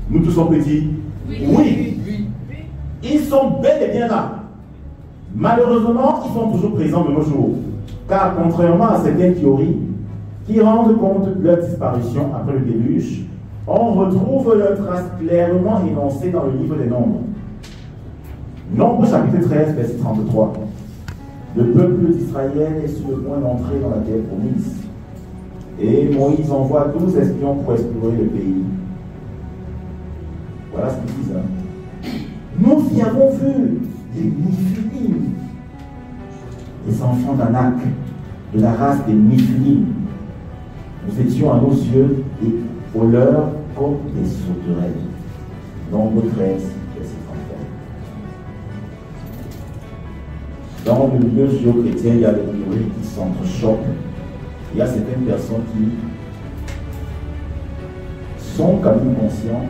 Nous tous sommes petits? Oui. Ils sont bel et bien là. Malheureusement, ils sont toujours présents de nos jours. Car contrairement à certaines théories qui rendent compte de leur disparition après le déluge, on retrouve leur trace clairement énoncée dans le livre des Nombres. Nombres chapitre 13, verset 33. Le peuple d'Israël est sur le point d'entrer dans la terre promise. Et Moïse envoie 12 espions pour explorer le pays. Voilà ce qu'ils disent. Nous y avons vu les Néphilim, les enfants d'Anak, de la race des Néphilim. Nous étions à nos yeux et aux leurs comme des sauterelles. Nombre 13, verset 33. Dans le milieu géo-chrétien, il y a des théories qui s'entrechoquent. Il y a certaines personnes qui sont quand même conscients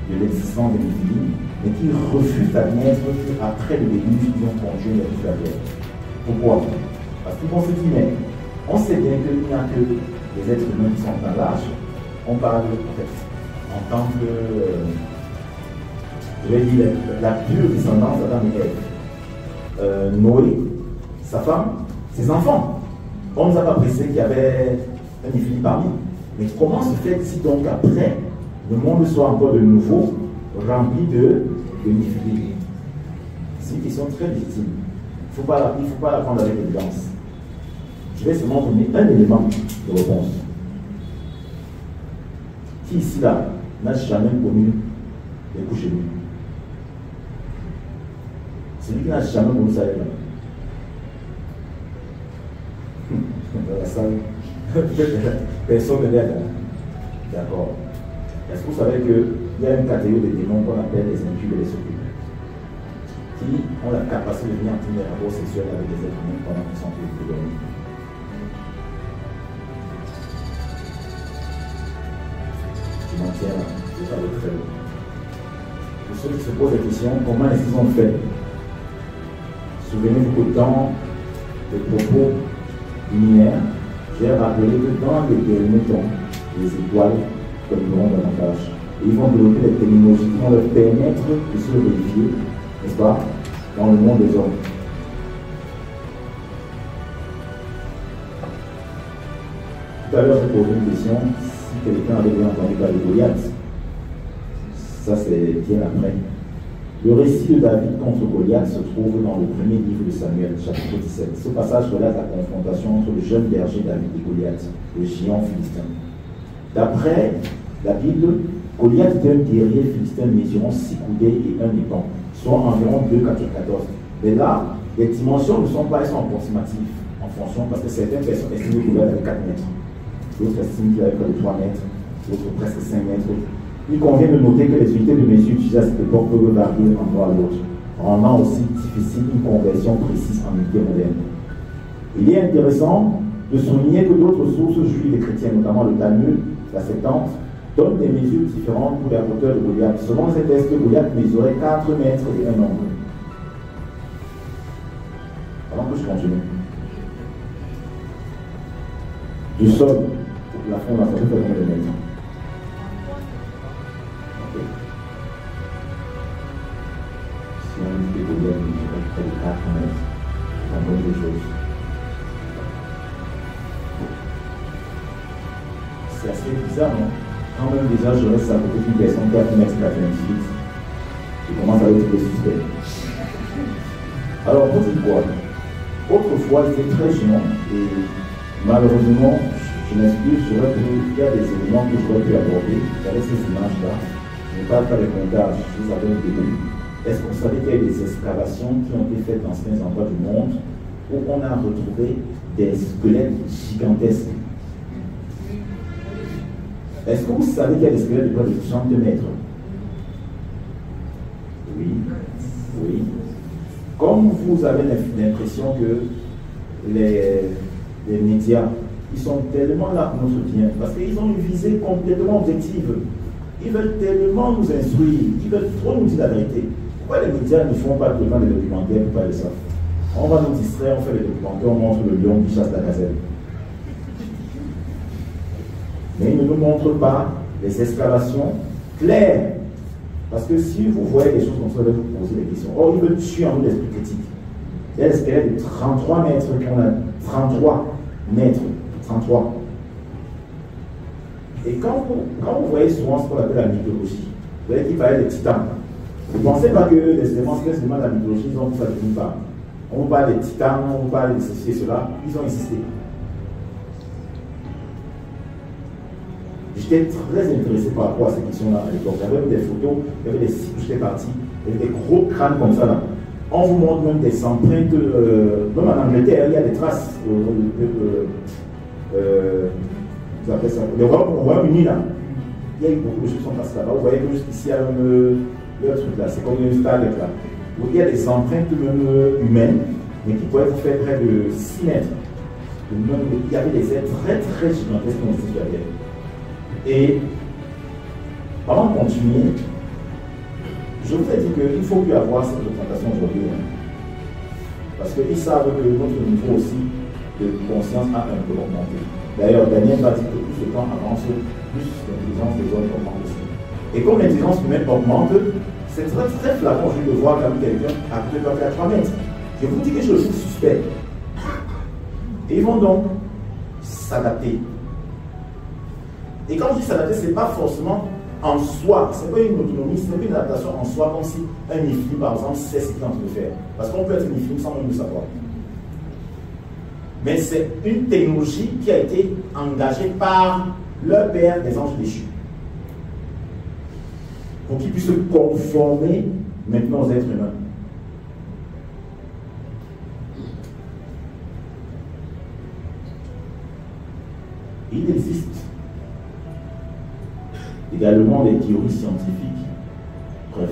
de l'existence des Néphilim, mais qui refusent d'admettre qu'après le déluge, ils ont conduit les la terre. Pourquoi? Parce qu'ils vont se dire, mais on sait bien qu'il n'y a que les êtres humains qui sont dans l'âge. On parle en fait, en tant que, je vais dire, la pure descendance d'Adam et Ève. Noé, sa femme, ses enfants. On ne nous a pas précisé qu'il y avait un Néphilim parmi. Mais comment se fait-il donc après le monde soit encore de nouveau rempli de Néphilim? C'est une question très légitime. Il ne faut pas la prendre avec évidence. Je vais seulement vous donner un élément de réponse. Qui ici là n'a jamais connu les couches nues? Celui qui n'a jamais connu ça est là. Dans la salle, personne ne l'aide. D'accord. Est-ce que vous savez qu'il y a une catégorie de démons qu'on appelle les impurs et les occultes, qui ont la capacité de venir en tenir des rapports sexuels avec les êtres humains pendant qu'ils sont endormis? Je m'en tiens là, je vais parler très loin. Pour ceux qui se posent la question, comment est-ce qu'ils ont fait? Souvenez-vous que dans les propos linéaires, j'ai rappelé que dans les derniers temps, les étoiles donneront davantage. Et ils vont développer des technologies qui vont leur permettre de se vérifier, n'est-ce pas, dans le monde des hommes. Tout à l'heure, j'ai posé une question, si quelqu'un avait bien entendu parler de Goliath. Ça, c'est bien après. Le récit de David contre Goliath se trouve dans le premier livre de Samuel, chapitre 17. Ce passage relate la confrontation entre le jeune berger David et Goliath, le géant philistin. D'après la Bible, Goliath était un guerrier philistin mesurant 6 coudées et 1 épan, soit environ 2,14. Mais là, les dimensions ne sont pas, elles sont approximatives en fonction, parce que certaines personnes estiment que Goliath avait 4 mètres, d'autres estiment qu'il avait près de 3 mètres, d'autres presque 5 mètres. Il convient de noter que les unités de mesure utilisées à cette époque peuvent varier d'un endroit à l'autre, rendant aussi difficile une conversion précise en unité moderne. Il est intéressant de souligner que d'autres sources juives et chrétiennes, notamment le Talmud, la Septante, donnent des mesures différentes pour la hauteur de Goliath. Selon ces textes, Goliath mesurait 4 mètres et 1 angle. Avant que je continue. Du sol au plafond, la santé fait combien de mètres? Si on dit que Goliath mesurait près de 4 mètres, c'est une bonne chose. C'est assez bizarre, non? Quand même déjà je reste à côté d'une personne qui a 1,98 m, je commence à être suspect. Alors, pour dire quoi? Autrefois, j'étais très gênant et malheureusement, je m'excuse, il y a des éléments que j'aurais pu aborder. J'avais ces images-là, je ne parle pas des montages, je vous avais au début. Est-ce que vous savez qu'il y a eu des excavations qui ont été faites dans certains endroits du monde où on a retrouvé des squelettes gigantesques? Est-ce que vous savez qu'il y a des squelettes de près de 30 mètres? Oui. Oui. Comme vous avez l'impression que les médias, ils sont tellement là pour notre bien, parce qu'ils ont une visée complètement objective. Ils veulent tellement nous instruire, ils veulent trop nous dire la vérité. Pourquoi les médias ne font pas vraiment des documentaires pour parler de ça? On va nous distraire, on fait des documentaires, on montre le lion qui chasse la gazelle. Mais ils ne nous montrent pas les excavations clair. Parce que si vous voyez des choses comme ça, vous allez vous poser des questions. Or, il veut tuer en nous l'esprit critique. Il y a des squelettes de 33 mètres qu'on a 33 mètres. 33. Et quand vous voyez souvent ce qu'on appelle la mythologie, vous voyez qu'il parlait des titans. Vous ne pensez pas que les éléments de la mythologie, ils ont tout ça de nulle part. On vous parle des titans, on vous parle de ceci et cela, ils ont existé. J'étais très intéressé par rapport à ces questions-là à l'époque. J'avais même des photos, il y avait des sites où j'étais parti, il y avait des gros crânes comme ça là. On vous montre même des empreintes, même en Angleterre, il y a des traces. Vous appelez ça, le Royaume-Uni là, il y a eu beaucoup de choses qui sont passées là-bas. Vous voyez que juste ici, il y a le truc là, c'est comme une stade là. Donc il y a des empreintes même humaines, mais qui pourraient vous faire près de 6 mètres. Il y avait des êtres très très gigantesques qui ont existé sur la Terre. Et avant de continuer, je vous ai dit qu'il ne faut plus avoir cette représentation aujourd'hui. Hein, parce qu'ils savent que notre niveau aussi de conscience a un peu augmenté. D'ailleurs, Daniel va dire que plus le temps avance, plus l'intelligence des hommes augmente aussi. Et comme l'intelligence humaine augmente, c'est très très flagrant aujourd'hui de voir comme quelqu'un à côté de à 3 mètres. Je vous dis quelque chose de suspect. Et ils vont donc s'adapter. Et quand je dis s'adapter, ce n'est pas forcément en soi, ce n'est pas une autonomie, ce n'est pas une adaptation en soi, comme si un Niflim, par exemple, sait ce qu'il est en train de faire. Parce qu'on peut être Niflim sans même le savoir. Mais c'est une technologie qui a été engagée par le père des anges déchus. Pour qu'ils puissent se conformer maintenant aux êtres humains. Il existe également des théories scientifiques. Bref,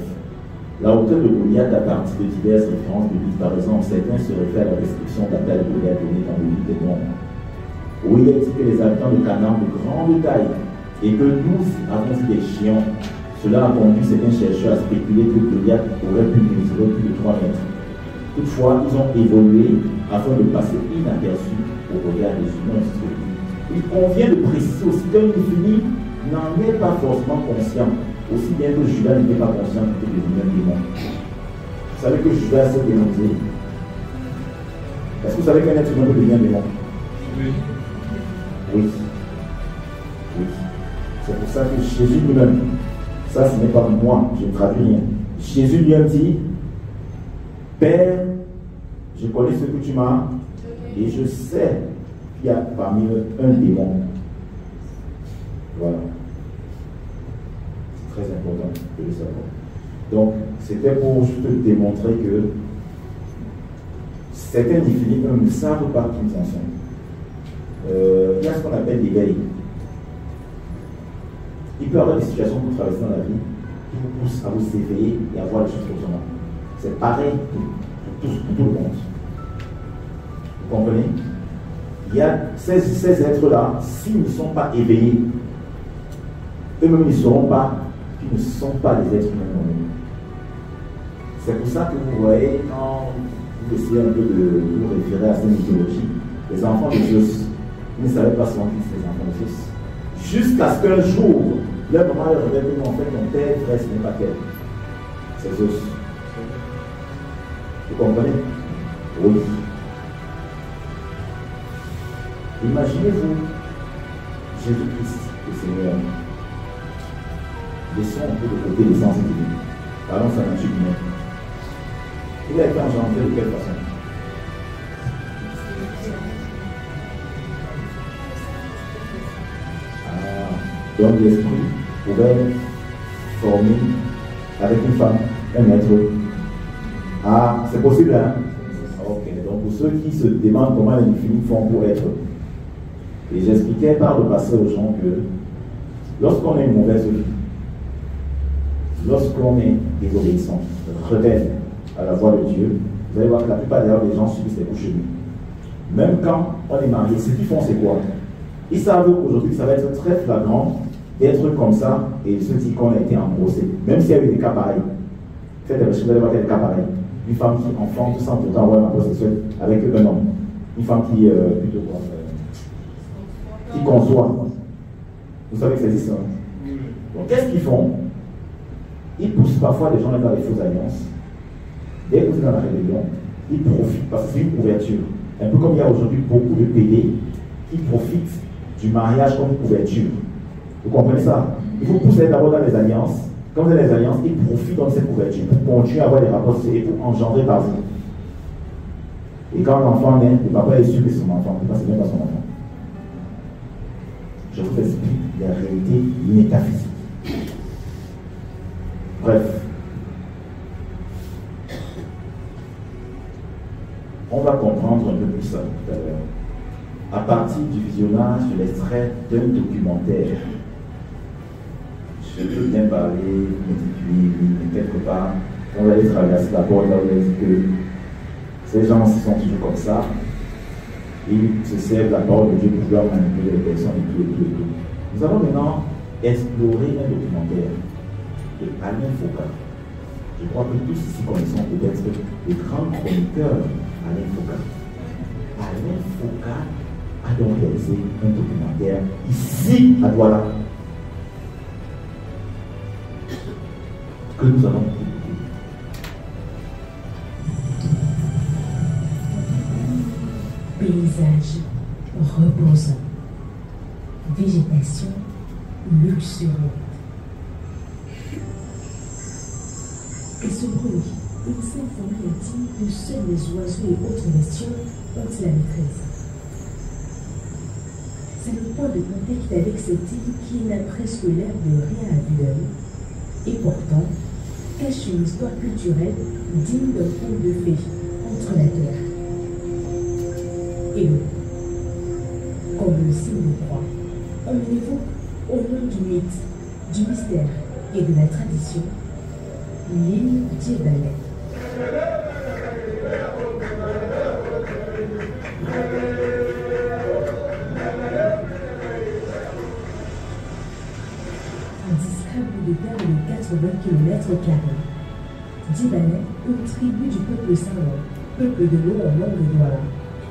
la hauteur de Goliath à partir de diverses références bibliques. Par exemple, certains se réfèrent à la description de la taille de Goliath donnée dans le livre des Nombres, où il est dit que les habitants de Canaan de grande taille et que nous avons vu des géants. Cela a conduit certains chercheurs à spéculer que Goliath aurait pu mesurer plus de 3 mètres. Toutefois, ils ont évolué afin de passer inaperçus au regard des humains. Il convient de préciser aussi qu'un infini n'en est pas forcément conscient, aussi bien que Judas n'était pas conscient que les humains démons. Vous savez que Judas s'est démonisé. Est-ce que vous savez qu'un être humain peut devenir démon? Oui. Oui. Oui. C'est pour ça que Jésus lui-même, ça ce n'est pas moi, je ne traduis rien. Jésus lui-même dit, Père, je connais ce que tu m'as et je sais qu'il y a parmi eux un démon. Voilà. C'est très important de le savoir. Donc, c'était pour juste démontrer que certains Niflim ne savent pas qu'ils en sont. Il y a ce qu'on appelle l'éveil. Il peut y avoir des situations que vous traversez dans la vie qui vous poussent à vous éveiller et à voir les choses autrement. C'est pareil pour tout le monde. Vous comprenez? Il y a ces êtres-là, s'ils ne sont pas éveillés, eux-mêmes ne sauront pas qu'ils ne sont pas des êtres humains. C'est pour ça que vous voyez, quand vous essayez un peu de vous référer à cette mythologie, les enfants de Zeus, ils ne savaient pas souvent qu'ils étaient les enfants de Zeus. Jusqu'à ce qu'un jour, leur maman leur révèle que en fait, mon père, frère, ce n'est pas qu'elle. C'est Zeus. Vous comprenez? Oui. Imaginez-vous Jésus-Christ, le Seigneur. Laissons un peu de côté les sens divins. Parlons de sa nature humaine. Il a été engendré de quelle façon? Donc l'esprit pouvait former avec une femme, un être. Ah, c'est possible, hein? Ok, donc pour ceux qui se demandent comment les infinis font pour être, et j'expliquais par le passé aux gens que lorsqu'on a une mauvaise vie, lorsqu'on est désobéissant, rebelle à la voix de Dieu, vous allez voir que la plupart des gens subissent des coups chez lui. Même quand on est marié, ce qu'ils font, c'est quoi? Ils savent qu'aujourd'hui, ça va être très flagrant d'être comme ça et se dire qu'on a été embossé. Même s'il y a eu des cas pareils. Faites des recherches, vous allez voir qu'il y a des cas pareils. Une femme qui enfante sans pourtant avoir un rapport sexuel avec un homme. Une femme qui, plutôt quoi, qui conçoit. Vous savez que ça existe. Hein? Donc qu'est-ce qu'ils font? Ils poussent parfois les gens dans les fausses alliances. Dès que vous êtes dans la rébellion, ils profitent, parce que c'est une couverture. Un peu comme il y a aujourd'hui beaucoup de PD qui profitent du mariage comme une couverture. Vous comprenez ça? Il faut pousser d'abord dans les alliances. Quand vous avez les alliances, ils profitent de cette couverture pour continuer à avoir des rapports et pour engendrer par vous. Et quand l'enfant naît, le papa est sûr que c'est son enfant, parce que c'est même pas son enfant. Je vous explique la réalité métaphysique. Bref. On va comprendre un peu plus ça tout à l'heure. À partir du visionnage de l'extrait d'un documentaire, je peux bien parler, mais quelque part, on va aller traverser la porte là où il dit que ces gens sont toujours comme ça. Ils se servent la parole de Dieu pour pouvoir manipuler les personnes et tout. Nous allons maintenant explorer un documentaire de Alain Foucault. Je crois que tous ici connaissons peut-être le grand chroniqueur Alain Foucault. Alain Foucault a donc réalisé un documentaire ici à Douala que nous allons écouter. Paysage reposant, végétation luxuriante. Et ce bruit, une symphonie intime que seuls les oiseaux et autres bestioles ont la maîtrise. C'est le point de contact avec cette île qui n'a presque l'air de rien à vue d'œil, et pourtant cache une histoire culturelle digne d'un conte de fées entre la terre et l'eau. Comme le signe de croix, on évoque au nom du mythe, du mystère et de la tradition l'île Djebel. Un discret bout de terre de 80 km². Djebel, une tribu du peuple Saint-Laurent, peuple de l'eau en langue de Douala,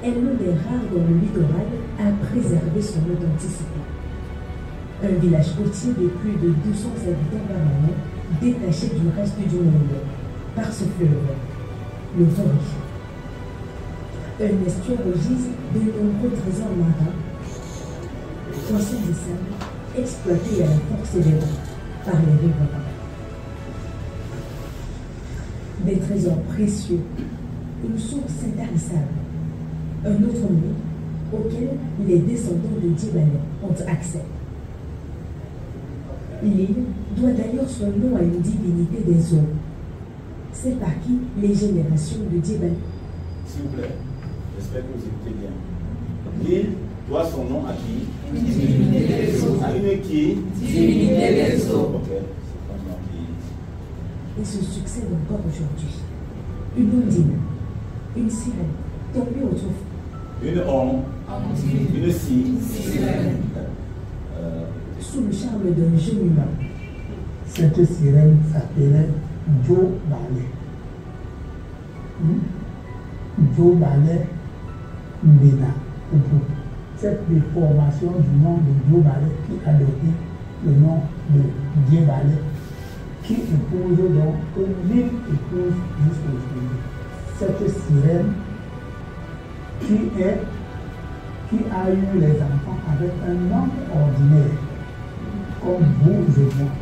est l'un des rares dans le littoral à préserver son authenticité. Un village côtier de plus de 200 habitants permanents, détaché du reste du monde, par ce fleuve, le Vori. Un estuaire où gisent de nombreux trésors marins, poissons et sable, exploités à la force des vents par les riverains. Des trésors précieux, une source intarissable, un autre monde auquel les descendants de Djebel ont accès. L'île doit d'ailleurs son nom à une divinité des eaux. C'est par qui les générations de Djebel. S'il vous plaît, j'espère que vous écoutez bien. L'île doit son nom à qui? Divinité des eaux. À une qui? Divinité des eaux. Ok. Et se succède encore aujourd'hui. Une ondine, une sirène, tombée autrefois. Une onde, une sirène. Sous le charme d'un jeune humain. Cette sirène s'appelait Joe Ballet. Joe Ballet Mbena. Cette déformation du nom de Joe Ballet qui a donné le nom de Dieu Ballet, qui épouse donc, que l'île épouse jusqu'aujourd'hui. Cette sirène qui a eu les enfants avec un homme ordinaire, comme vous et moi.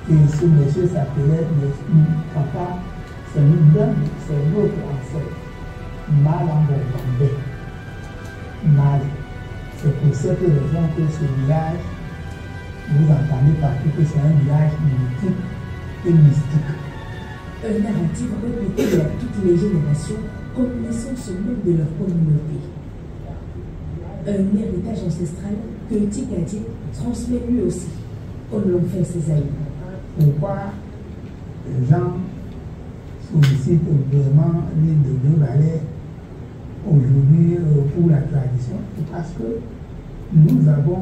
Et ce monsieur s'appelait papa, c'est notre ancêtre, Malambobambé. Mal. C'est pour cette raison que ce village, vous entendez partout que c'est un village mythique et mystique. Un narratif répété à toutes les générations comme l'essence même de leur communauté. Un héritage ancestral que Tikati transmet lui aussi, comme l'ont fait ses aïeux. Pourquoi les gens sollicitent vraiment l'île de Deux-Vallées aujourd'hui pour la tradition? Parce que nous avons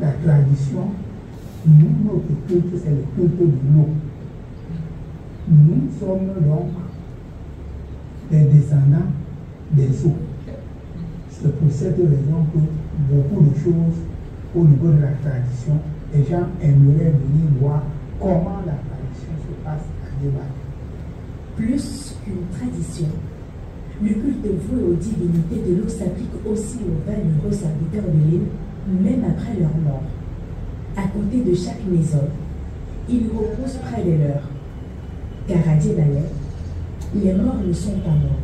la tradition, nous, notre culte, c'est le culte de l'eau. Nous sommes donc les descendants des eaux. C'est pour cette raison que beaucoup de choses au niveau de la tradition, les gens aimeraient venir voir comment la tradition se passe à Djebane. Plus qu'une tradition, le culte voué aux divinités de l'eau s'applique aussi aux valeureux serviteurs de l'île, même après leur mort. À côté de chaque maison, ils reposent près de leur. Car à Djebane, les morts ne sont pas morts.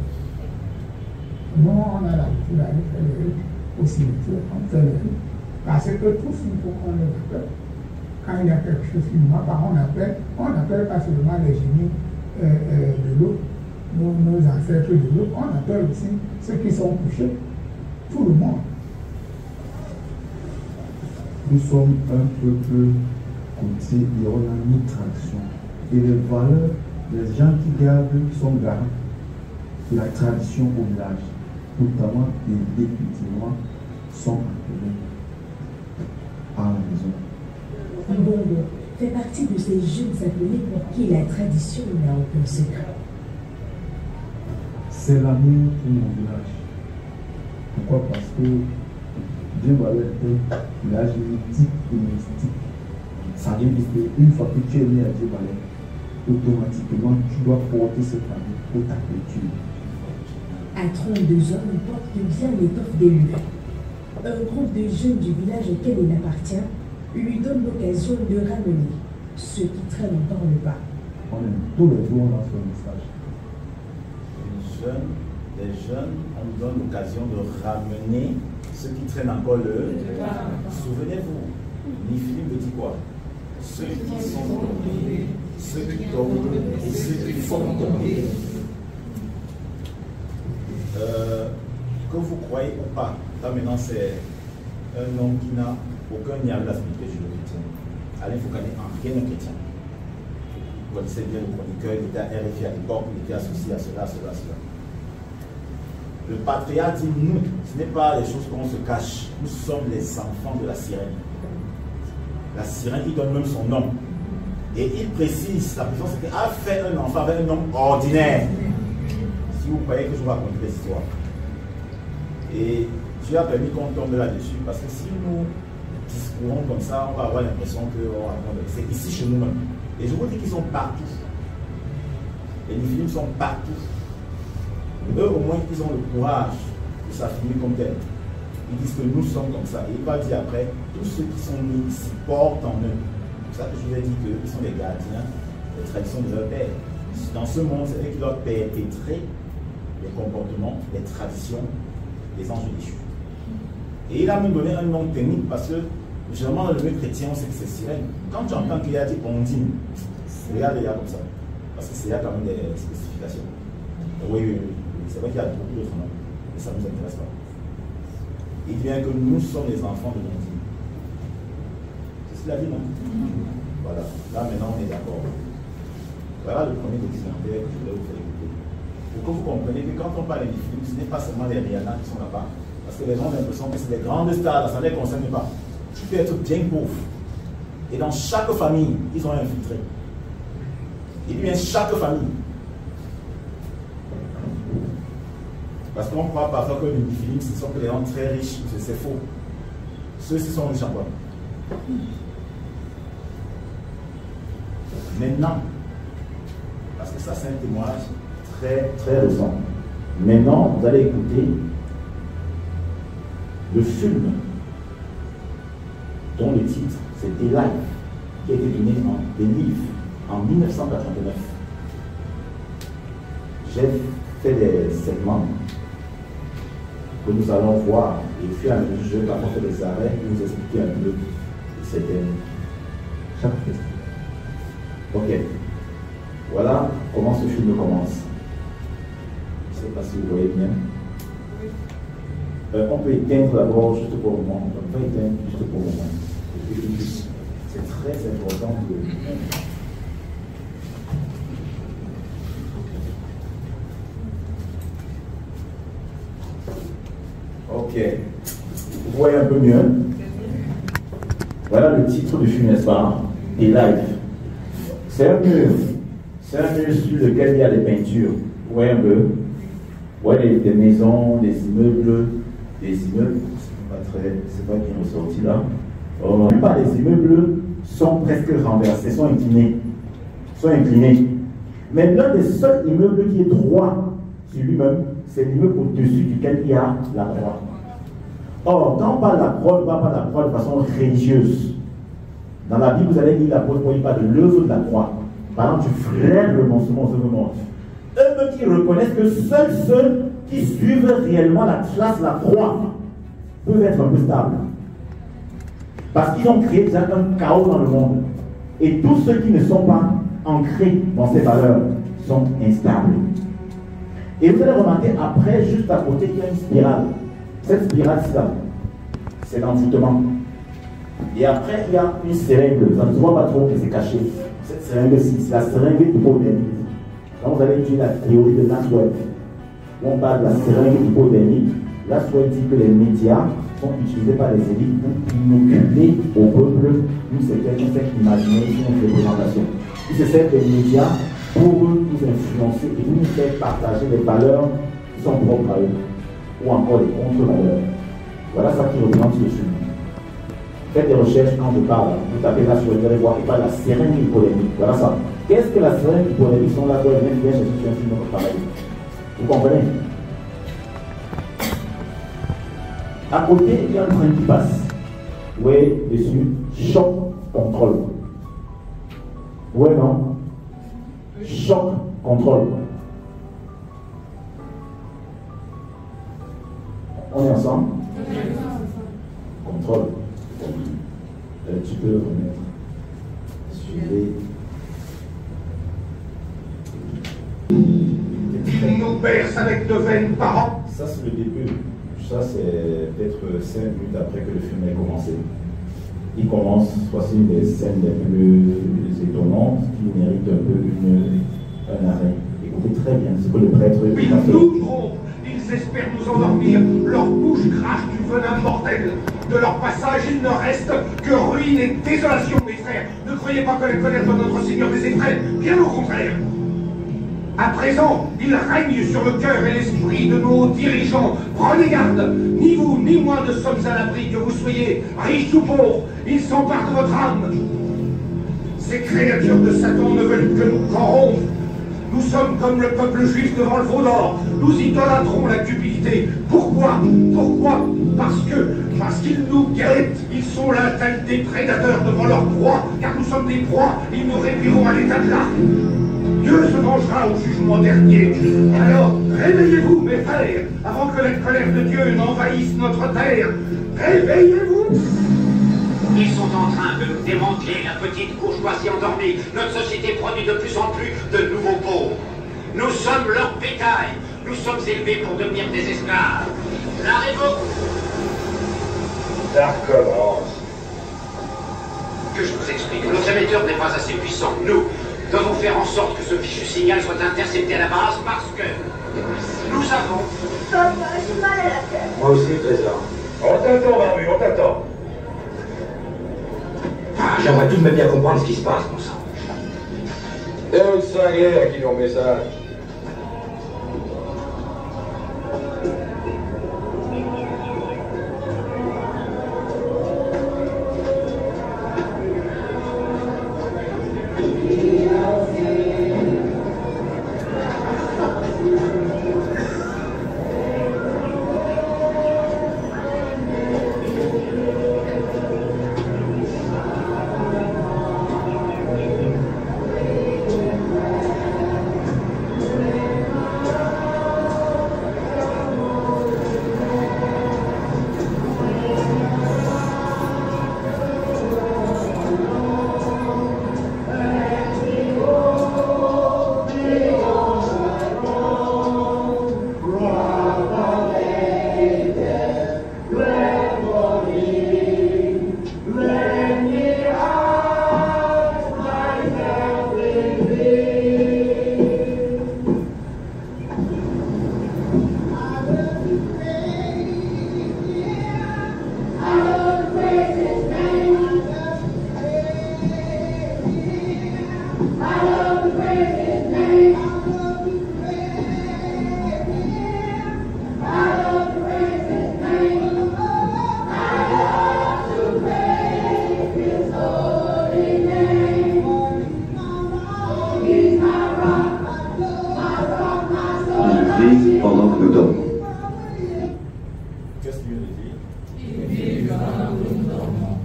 Nous, on a l'habitude d'aller faire le rites au cimetière, on fait le rites. Parce que tout ce qu'il faut qu'on les appelle, quand il y a quelque chose qui nous manque, on appelle pas seulement les génies de l'eau, nos ancêtres de l'eau, on appelle aussi ceux qui sont couchés, tout le monde. Nous sommes un peuple côtier et on a nos traditions. Et les valeurs, les gens qui gardent, qui sont garants de la tradition au village, notamment et définitivement, sont appelés à la maison. Mbongo fait partie de ces jeunes appelés pour qui la tradition n'a aucun secret. C'est l'amour pour mon village. Pourquoi? Parce que Djebane est un village mythique et mystique. Ça veut dire qu'une fois que tu es né à Djebane, automatiquement tu dois porter cette famille pour ta culture. À 32 ans, il porte bien l'étoffe d'élu. Un groupe de jeunes du village auquel il appartient lui donne l'occasion de ramener ceux qui traînent encore le pas. On aime tous les jours, on lance le message. Les jeunes, on nous donne l'occasion de ramener ceux qui traînent encore le. Souvenez-vous, Néphilim dit quoi? Ceux qui sont tombés, ceux qui tombent et ceux qui sont tombés. Que vous croyez ou pas, là maintenant c'est un homme qui n'a aucun lien avec la spiritualité judéo-chrétienne. Alain Foucault n'est en rien un chrétien. Vous connaissez bien le chroniqueur, il était à RFI à l'époque, il était associé à cela. Le patriarche dit nous, ce n'est pas les choses qu'on se cache, nous sommes les enfants de la sirène. La sirène, il donne même son nom. Et il précise, la puissance c'est qu'il a fait un enfant avec un homme ordinaire. Si vous croyez que je vous raconte des histoires. Et Dieu a permis qu'on tombe là-dessus, parce que si nous discourons comme ça, on va avoir l'impression qu'on raconte. C'est ici chez nous-mêmes. Et je vous dis qu'ils sont partout. Les Néphilim sont partout. Eux, au moins, ils ont le courage de s'affirmer comme tel. Ils disent que nous sommes comme ça. Et il va dire après, tous ceux qui sont nés ici portent en eux. C'est pour ça que je vous ai dit qu'ils sont les gardiens des traditions de leur père. Dans ce monde, c'est eux qui doivent perpétrer les comportements, les traditions des anges déchus. Et il a même donné un nom technique parce que, généralement, le mot chrétien, on sait que c'est sirène. Quand tu entends qu'il y a dit ondine, regarde les gars comme ça. Parce qu'il y a quand même des spécifications. Oui. C'est vrai qu'il y a beaucoup d'autres noms, mais ça ne nous intéresse pas. Il dit bien que nous sommes les enfants de l'ondine. C'est ce qu'il a dit, non? Voilà. Là, maintenant, on est d'accord. Voilà le premier documentaire que je voulais vous faire écouter. Pour que vous compreniez que quand on parle des films, ce n'est pas seulement les Rihanna qui sont là-bas. Parce que les gens ont l'impression que c'est des grandes stars, ça ne les concerne pas. Tu peux être bien pauvre. Et dans chaque famille, ils ont infiltré. Et bien, chaque famille. Parce qu'on croit parfois que les Néphilim, ce sont que les gens très riches. C'est faux. Ceux-ci sont riches en quoi? Maintenant, parce que ça c'est un témoignage très récent. Maintenant, vous allez écouter le film dont le titre c'est The Life, qui a été donné des livres en 1989. J'ai fait des segments que nous allons voir et puis à mesure quand on fait des arrêts, nous expliquer un peu chaque question. Ok, voilà comment ce film commence. Je ne sais pas si vous voyez bien. On peut éteindre d'abord juste pour le moment. On peut éteindre juste pour le moment. C'est très important de. Ok. Vous voyez un peu mieux. Voilà le titre du film, n'est-ce pas? The Life. C'est un mur. C'est un mur sur lequel il y a des peintures. Vous voyez un peu? Vous voyez des maisons, des immeubles. C'est pas bien ressorti là. La plupart des immeubles sont presque renversés, sont inclinés. Mais l'un des seuls immeubles qui est droit sur lui-même, c'est l'immeuble au-dessus duquel il y a la croix. Or, quand on parle de la croix, on ne parle pas de la croix de façon religieuse. Dans la Bible, vous allez lire l'apôtre Paul, il parle de l'œuvre de la croix. Par exemple, tu frères le renoncement aux œuvres mortes. Eux qui reconnaissent que seuls ceux qui suivent réellement la classe, la croix, peuvent être un peu stables. Parce qu'ils ont créé déjà un chaos dans le monde. Et tous ceux qui ne sont pas ancrés dans ces valeurs sont instables. Et vous allez remarquer après, juste à côté, il y a une spirale. Cette spirale-ci là, c'est l'envoûtement. Et après, il y a une seringue. Ça ne se voit pas trop que c'est caché. Cette seringue-ci, c'est la seringue hypodermique. Quand vous allez étudier la théorie de Laswell, où on parle de la seringue hypodermique, Laswell dit que les médias sont utilisés par les élites pour inoculer au peuple une certaine imaginaire, une représentation. Ils se servent des médias pour nous influencer et nous faire partager les valeurs qui sont propres à eux, ou encore les contre-valeurs. Voilà ça qui représente ce film. Faites des recherches quand je parle. Vous tapez là sur le allez voir, il parle de la seringue hypodermique. Voilà ça. Qu'est-ce que la seringue hypodermique? Sont là pour bien chercher sur un film de travail. Vous comprenez? À côté, il y a un train qui passe. Vous voyez dessus, choc, contrôle. Oui, non? Choc, contrôle. On est ensemble? Contrôle. Tu peux remettre. Suivez. Il nous berce avec de vaines paroles. Ça, c'est le début. Ça, c'est peut-être 5 minutes après que le film ait commencé. Il commence, voici une des scènes les plus étonnantes qui méritent un peu un arrêt. Écoutez très bien ce que le prêtre Ils nous trompent, ils espèrent nous endormir, leur bouche crache du venin mortel. De leur passage, il ne reste que ruine et désolation, mes frères. Ne croyez pas que la colère de notre Seigneur les effraie, bien au contraire. À présent, il règne sur le cœur et l'esprit de nos dirigeants. Prenez garde, ni vous ni moi ne sommes à l'abri, que vous soyez riches ou pauvres. Ils s'emparent de votre âme. Ces créatures de Satan ne veulent que nous corrompre. Nous sommes comme le peuple juif devant le veau d'or. Nous idolâtrons la cupidité. Pourquoi? Parce qu'ils nous guettent. Ils sont là tels des prédateurs devant leur proie. Car nous sommes des proies. Ils nous réduiront à l'état de l'arc. Dieu se vengera au jugement dernier. Alors, réveillez-vous, mes frères, avant que la colère de Dieu n'envahisse notre terre. Réveillez-vous! Ils sont en train de nous démanteler la petite bourgeoisie endormie. Notre société produit de plus en plus de nouveaux pauvres. Nous sommes leur bétail. Nous sommes élevés pour devenir des esclaves. La révolte... Ça recommence. Que je vous explique. Notre émetteur n'est pas assez puissant. Nous devons faire en sorte que ce fichu signal soit intercepté à la base parce que nous avons... J'ai mal à la tête. Moi aussi, trésor. On t'attend, Barbu, on t'attend. Ah, j'aimerais tout de même bien comprendre ce qui se passe, mon sang. C'est une cinglée à qui l'on met ça. nous dormons. Qu'est-ce qu'il vient de dire? Il vit pendant que nous dormons.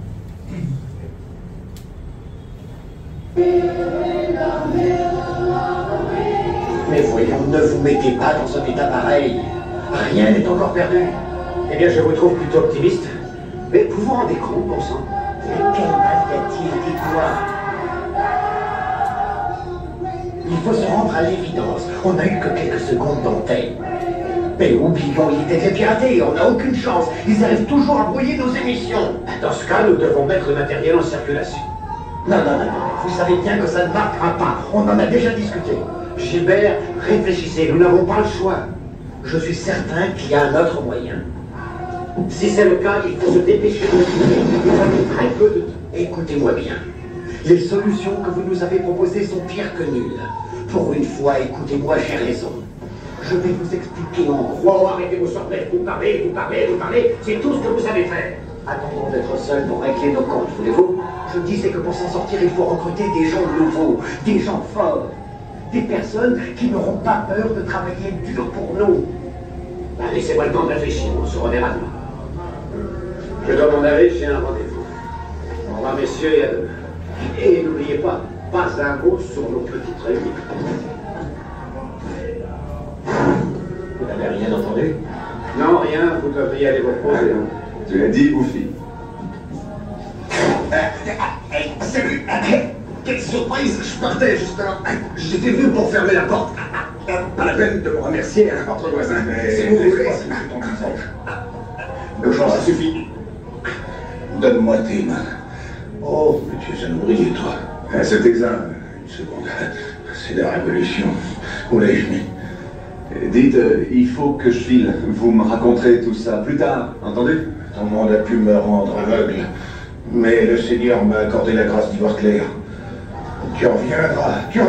Mais voyons, ne vous mettez pas dans un état pareil. Rien n'est encore perdu. Eh bien, je vous trouve plutôt optimiste. Mais vous vous rendez compte, bon sang? Mais quel mal y a-t-il, dites-moi? Il faut se rendre à l'évidence. On n'a eu que quelques secondes d'antenne. Mais oublions, il était piraté, on n'a aucune chance. Ils arrivent toujours à brouiller nos émissions. Dans ce cas, nous devons mettre le matériel en circulation. Non, vous savez bien que ça ne marquera pas. On en a déjà discuté. Gilbert, réfléchissez, nous n'avons pas le choix. Je suis certain qu'il y a un autre moyen. Si c'est le cas, il faut se dépêcher de le trouver. Nous avons très peu de temps. Écoutez-moi bien. Les solutions que vous nous avez proposées sont pires que nulles. Pour une fois, écoutez-moi, j'ai raison. Je vais vous expliquer en gros. Oh, arrêtez vos sornettes, vous parlez. C'est tout ce que vous savez faire. Attendons d'être seuls pour régler nos comptes, voulez-vous? Je disais que pour s'en sortir, il faut recruter des gens nouveaux, des gens forts. Des personnes qui n'auront pas peur de travailler dur pour nous. Ben, laissez-moi le temps de réfléchir, on se reverra demain. Je dois m'en aller, j'ai un rendez-vous. Au revoir, messieurs, et à demain. Et n'oubliez pas un mot sur nos petites réunions. Vous n'avez rien entendu? Non, rien, vous devriez aller vous reposer. Tu l'as dit, Bouffi. Salut! Quelle surprise! Je partais justement. J'étais venu pour fermer la porte. Pas la peine de me remercier à votre voisin. Si vous voulez, c'est ton visage. Le genre, ça suffit. Donne-moi tes mains. Oh, mais tu es un ouvrier, toi. Cet examen, une seconde. C'est la révolution. Où l'ai-je mis? Dites, il faut que je file. Vous me raconterez tout ça plus tard, entendu? Ton monde a pu me rendre aveugle. Mais le Seigneur m'a accordé la grâce d'y voir clair. Tu en reviendras. Je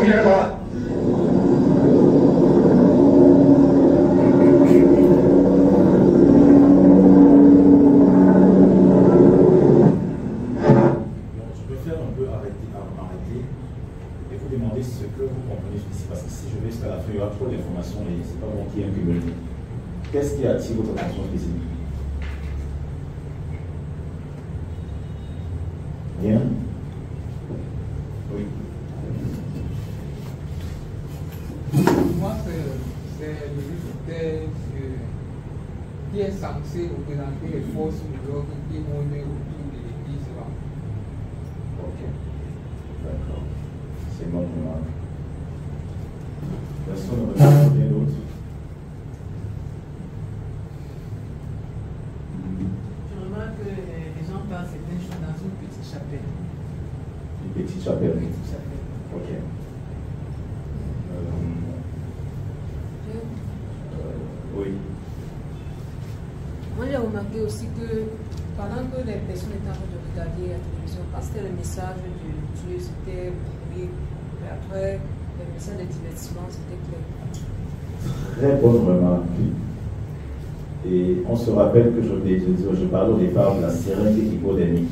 préfère un peu arrêter et vous demander ce que vous comprenez ici, parce que si je vais jusqu'à la fin, il y aura trop d'informations et c'est pas bon qu'il y ait un cumul. Qu'est-ce qui attire votre attention spécifique? Rien? Oui. Moi, c'est le ministère qui est censé représenter les forces de l'ordre qui vont venir autour de l'église là. Ok. D'accord. C'est bon pour moi. Personne ne regarde rien d'autre. Je remarque que les gens parlent certaines choses dans une petite chapelle. Une petite chapelle. Une petite chapelle. Ok. Oui. Moi, j'ai remarqué aussi que pendant que les personnes étaient en train de regarder la télévision, quand c'était le message de Dieu, c'était brouillé. Mais après, le message de divertissement, c'était clair. Très bonne remarque. Et on se rappelle que je parle au départ de la sérénité hypodémique.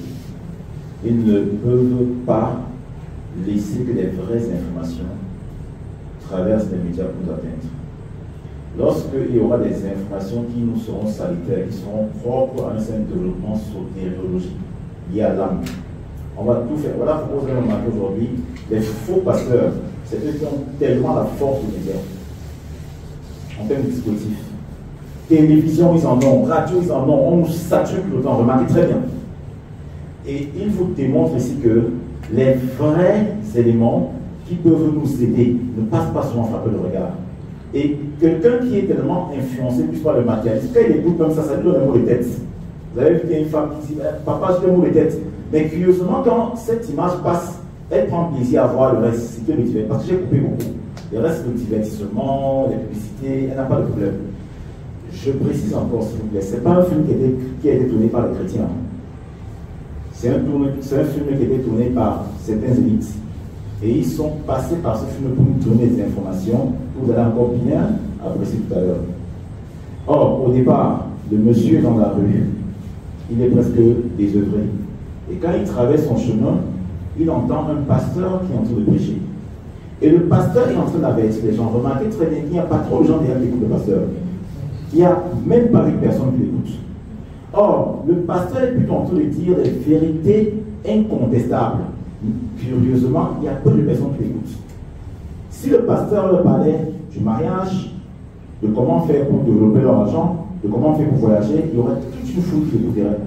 Ils ne peuvent pas laisser que les vraies informations traversent les médias pour nous atteindre. Lorsqu'il y aura des informations qui nous seront salutaires, qui seront propres à un certain développement sotériologique lié à l'âme, on va tout faire. Voilà pourquoi vous avez remarqué aujourd'hui, les faux pasteurs, c'est eux qui ont tellement la force de l'univers en termes de dispositifs. Télévision, ils en ont, radio, ils en ont, on nous sature tout le temps, remarquez très bien. Et il vous démontre ici que les vrais éléments qui peuvent nous aider ne passent pas souvent frapper le regard. Et quelqu'un qui est tellement influencé plus par le matérialisme, quand il écoute comme ça lui donne un mot de tête. Vous avez vu qu'il y a une femme qui dit papa, j'ai un mot de tête. Mais curieusement, quand cette image passe, elle prend plaisir à voir le reste. C'est que le divertissement. Parce que j'ai coupé beaucoup. Le reste, le divertissement, les publicités, elle n'a pas de problème. Je précise encore, s'il vous plaît, ce n'est pas un film qui a été tourné par les chrétiens. C'est un film qui a été tourné par certaines élites. Et ils sont passés par ce film pour nous donner des informations que vous allez encore bien apprécier tout à l'heure. Or, au départ, le monsieur dans la rue, il est presque désœuvré. Et quand il traverse son chemin, il entend un pasteur qui est en train de prêcher. Et le pasteur est en train d'avertir les gens. Remarquez très bien qu'il n'y a pas trop de gens derrière qui écoutent le pasteur. Il n'y a même pas une personne qui l'écoute. Or, le pasteur est plutôt en train de dire des vérités incontestables. Curieusement, il y a peu de personnes qui l'écoutent. Si le pasteur leur parlait du mariage, de comment faire pour développer leur argent, de comment faire pour voyager, il y aurait toute une foule qui l'écouterait.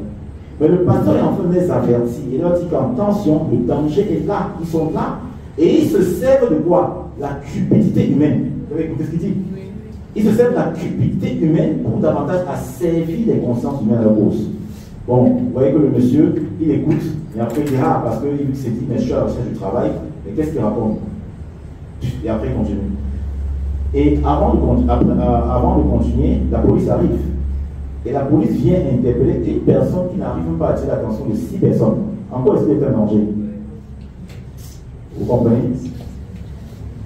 Mais le pasteur est en train de les avertir. Il leur dit qu'attention, le danger est là. Ils sont là. Et ils se servent de quoi? La cupidité humaine. Vous avez écouté ce qu'il dit? Ils se servent de la cupidité humaine pour davantage asservir les consciences humaines à la cause. Bon, vous voyez que le monsieur, il écoute, et après il dit, ah, parce qu'il s'est dit, mais je suis à la recherche du travail, mais qu'est-ce qu'il raconte? Et après il continue. Et avant de continuer, la police arrive. Et la police vient interpeller une personne qui n'arrive pas à attirer l'attention de 6 personnes. En quoi est-ce qu'il est un danger? Vous comprenez?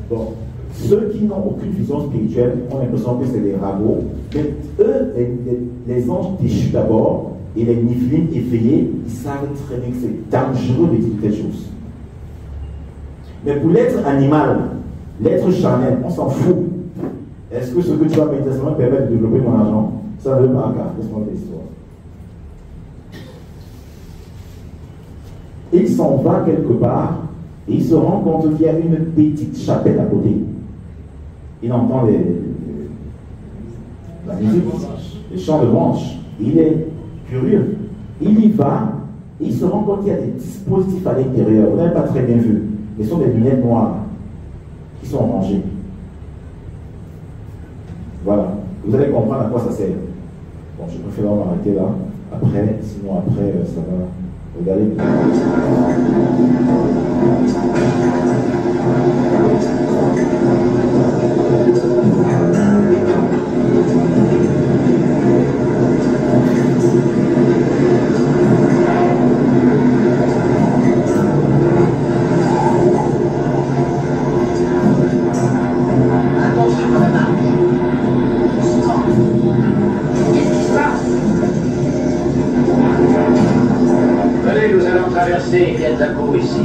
Bon. Ceux qui n'ont aucune vision spirituelle ont l'impression que c'est des ragots. Mais eux, les anges déchus d'abord, et les niflines éveillés, ils savent très bien que c'est dangereux de dire quelque chose. Mais pour l'être animal, l'être charnel, on s'en fout. Est-ce que ce que tu vas méditer permet de développer mon argent? Ça ne veut pas car, laisse-moi l'histoire. Il s'en va quelque part et il se rend compte qu'il y a une petite chapelle à côté. Il entend la musique, les chants de louange. Il est curieux. Il y va et il se rend compte qu'il y a des dispositifs à l'intérieur. Vous n'avez pas très bien vu. Mais ce sont des lunettes noires qui sont rangées. Voilà. Vous allez comprendre à quoi ça sert. Bon, je préfère m'arrêter là. Après, sinon après, ça va. Regardez. Venez, nous allons traverser Kenzaku ici.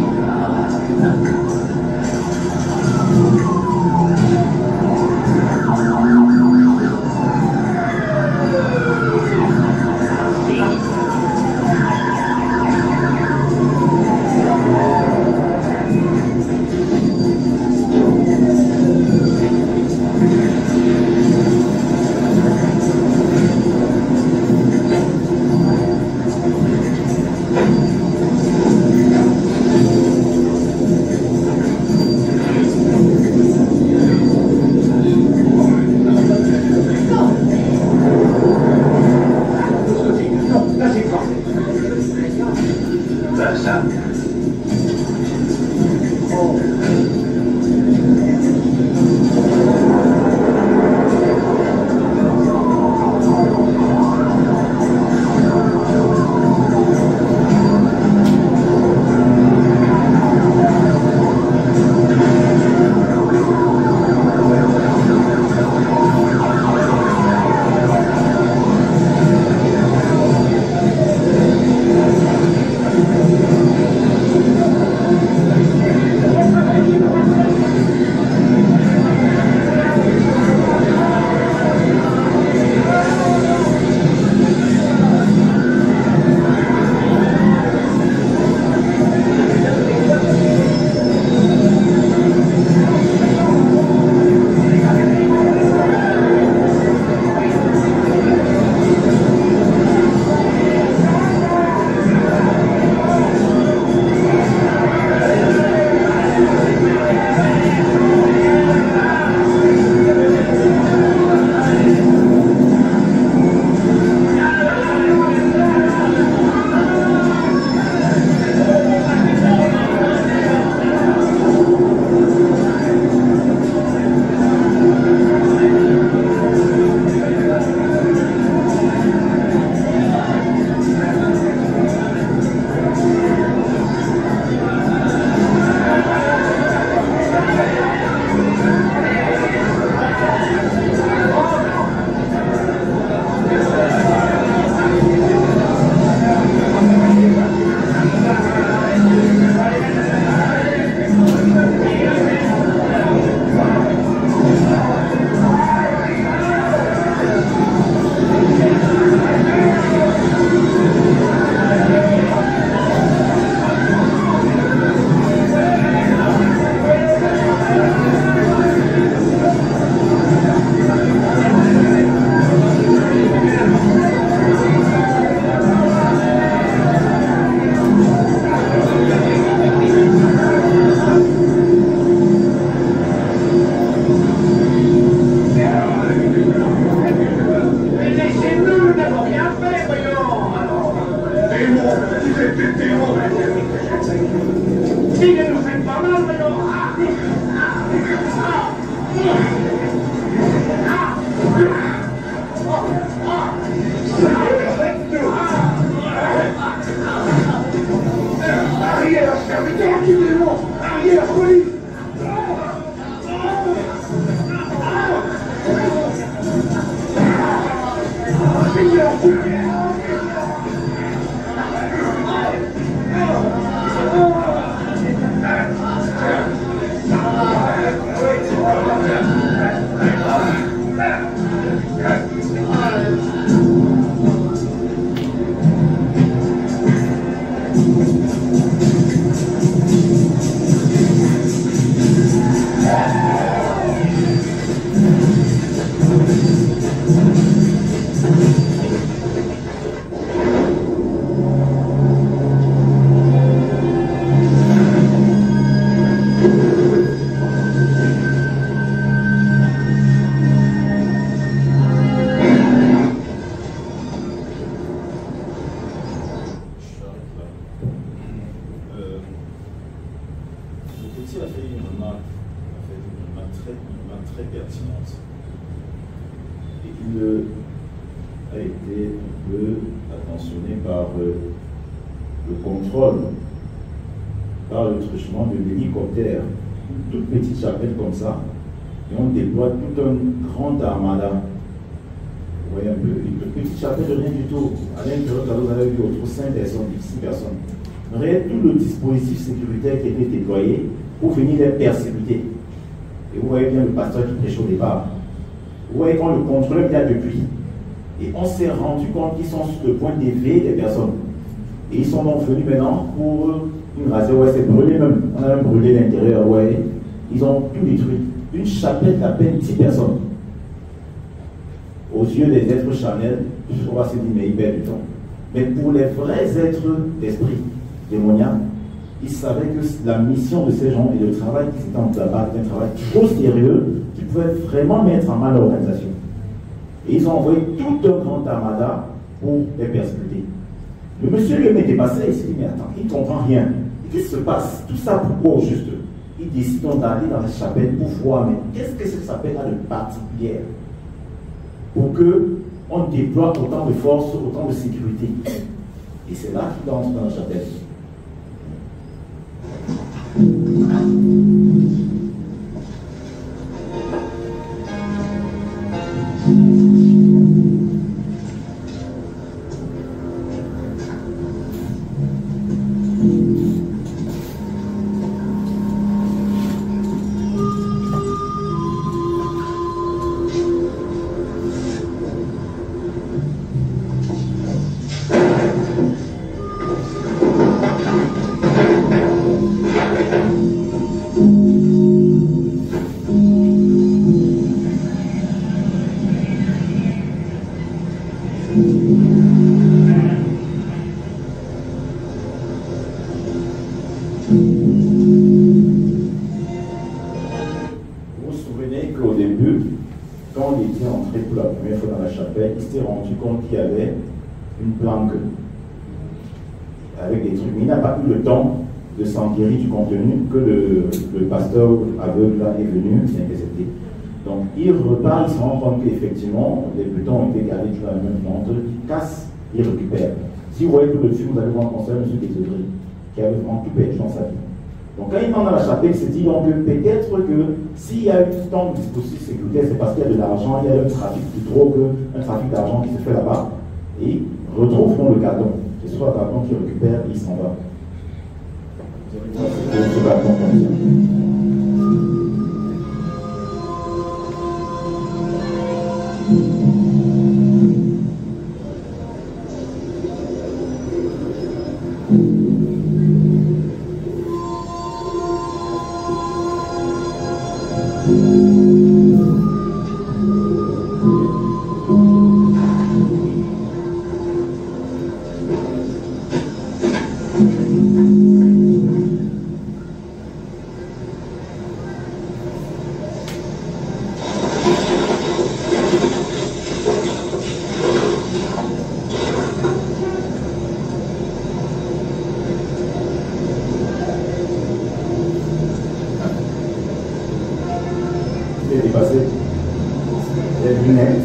Arrière, serviteur, activez-moi! Arrière, police! De l'hélicoptère, une toute petite chapelle comme ça, et on déploie tout un grand armada. Vous voyez un peu, une toute petite chapelle de rien du tout. À l'intérieur, vous avez vu autour 5 personnes, 6 personnes. Regardez tout le dispositif sécuritaire qui était déployé pour venir les persécuter. Et vous voyez bien le pasteur qui prêche au départ. Vous voyez qu'on le contrôle bien depuis. Et on s'est rendu compte qu'ils sont sur le point d'éveiller des personnes. Et ils sont donc venus maintenant pour une raser, ouais, c'est brûlé même. On a même brûlé l'intérieur, ouais. Ils ont tout détruit. Une chapelle d'à peine 10 personnes. Aux yeux des êtres charnels, on va se dire, mais ils perdent du temps. Mais pour les vrais êtres d'esprit démoniaque, ils savaient que la mission de ces gens et le travail qui s'était en là-bas était un travail trop sérieux qui pouvait vraiment mettre en mal l'organisation. Et ils ont envoyé tout un grand armada pour les persécuter. Le monsieur lui-même est dépassé, il s'est dit, mais attends, il ne comprend rien. Qu'est-ce qui se passe? Tout ça pourquoi au juste? Il décide d'aller dans la chapelle pour voir, mais qu'est-ce que cette chapelle a de particulier? Pour qu'on déploie autant de force, autant de sécurité. Et c'est là qu'il entre dans la chapelle. Il s'est rendu compte qu'il y avait une planque avec des trucs. Mais il n'a pas eu le temps de s'enquérir du contenu que le pasteur aveugle là est venu s'intercepter. Donc il repart, il se rend compte qu'effectivement les butons ont été gardés sur la même montre, il casse, il récupère. Si vous voyez tout le film, vous allez voir un conseil de M. Désodry qui avait vraiment tout perdu dans sa vie. Donc quand il entre dans la chapelle, il se dit donc peut-être que s'il y a eu tant de dispositifs sécuritaires, c'est parce qu'il y a de l'argent, il y a un trafic de drogue, un trafic d'argent qui se fait là-bas, et il retrouve le carton. C'est soit le carton qui récupère et il s'en va. Vous allez voir ce carton contient. passer les lunettes.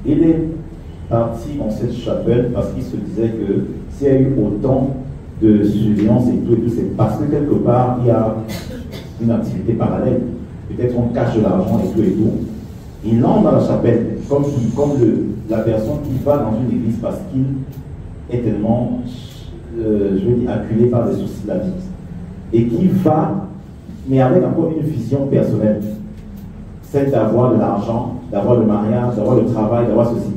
Il est parti dans cette chapelle parce qu'il se disait que s'il y a eu autant de surveillance et tout, c'est parce que quelque part il y a une activité parallèle. Peut-être on cache de l'argent et tout. Il entre dans la chapelle comme la personne qui va dans une église parce qu'il est tellement, je veux dire, acculé par les soucis de la vie. Et qui va, mais avec encore une vision personnelle. Celle d'avoir de l'argent, d'avoir le mariage, d'avoir le travail, d'avoir ceci.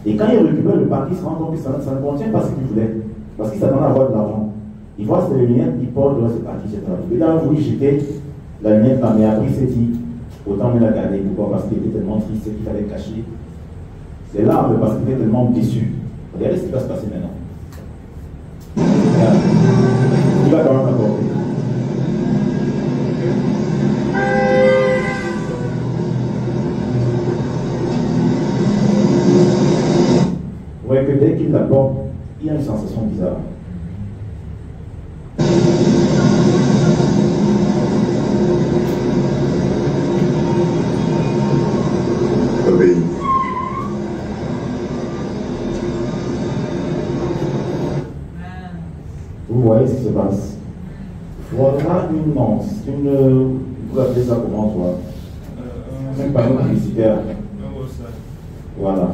Et quand il récupère le paquet, il se rend compte que ça ne contient pas ce qu'il voulait. Parce qu'il s'attendait à avoir de l'argent. Il voit ses lunettes, il porte de ce paquet, etc. Il a voulu jeter la lunette là, mais après il s'est dit, autant me la garder. Pourquoi? Parce qu'il était tellement triste qu'il fallait cacher. C'est là, parce qu'il était tellement déçu. Regardez ce qui va se passer maintenant. Regarde. Il va quand même apporter. Vous voyez que dès qu'il l'apporte, il y a une sensation bizarre. Obéis. Vous voyez ce qui se passe. Voilà une lance, vous appelez ça comment toi? Un panneau publicitaire. Voilà.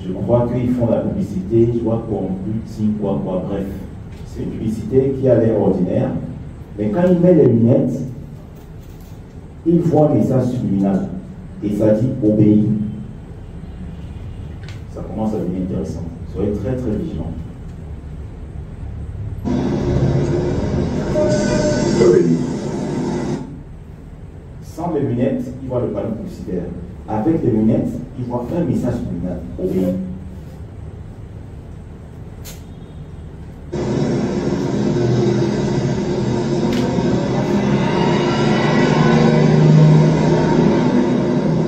Je crois qu'ils font la publicité, je vois computing, quoi, bref. C'est une publicité qui a l'air ordinaire, mais quand il met les lunettes, il voit un message subliminal. Et ça dit obéis. Ça commence à devenir intéressant. Soyez très très vigilants. Obéis. Sans les lunettes, il voit le panneau publicitaire. Avec les lunettes, il voit un message subliminal. Obéis.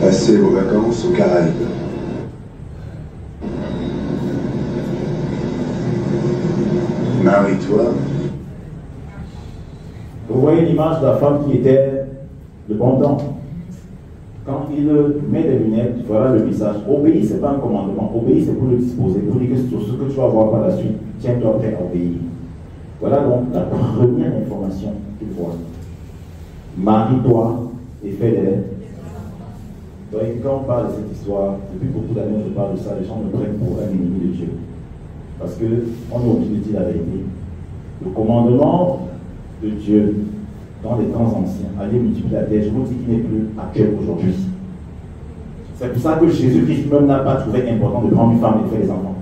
Passez vos vacances aux Caraïbes. Marie-toi. Vous voyez l'image de la femme qui était de bon temps. Quand il met des lunettes, voilà le message. Obéir, ce n'est pas un commandement. Obéir, c'est pour le disposer, pour dire que sur ce que tu vas voir par la suite, tiens-toi prêt à obéir. Voilà donc la première information qu'il voit. Marie-toi et fais-les. Donc, quand on parle de cette histoire, depuis beaucoup d'années, je parle de ça, les gens me prennent pour un ennemi de Dieu. Parce qu'on est obligé de dire la vérité. Le commandement de Dieu dans les temps anciens, aller multiplier la terre, je vous dis qu'il n'est plus actuel aujourd'hui. C'est pour ça que Jésus-Christ même n'a pas trouvé important de prendre une femme et de faire des enfants.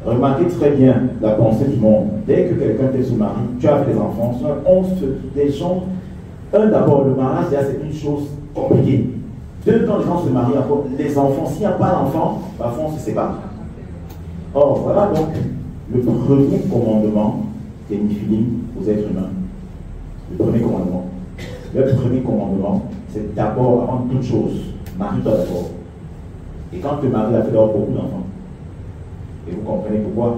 Remarquez très bien la pensée du monde. Dès que quelqu'un se marie, tu as fait des enfants, les gens, d'abord, le mariage, c'est une chose compliquée. Deux, quand les gens se marient, encore, les enfants, s'il n'y a pas d'enfants, parfois on se sépare. Or, voilà donc le premier commandement des Néphilim aux êtres humains. Le premier commandement. Le premier commandement, c'est d'abord, avant toute chose, marie-toi d'abord. Et quand tu te maries, tu as fait d'abord beaucoup d'enfants. Et vous comprenez pourquoi?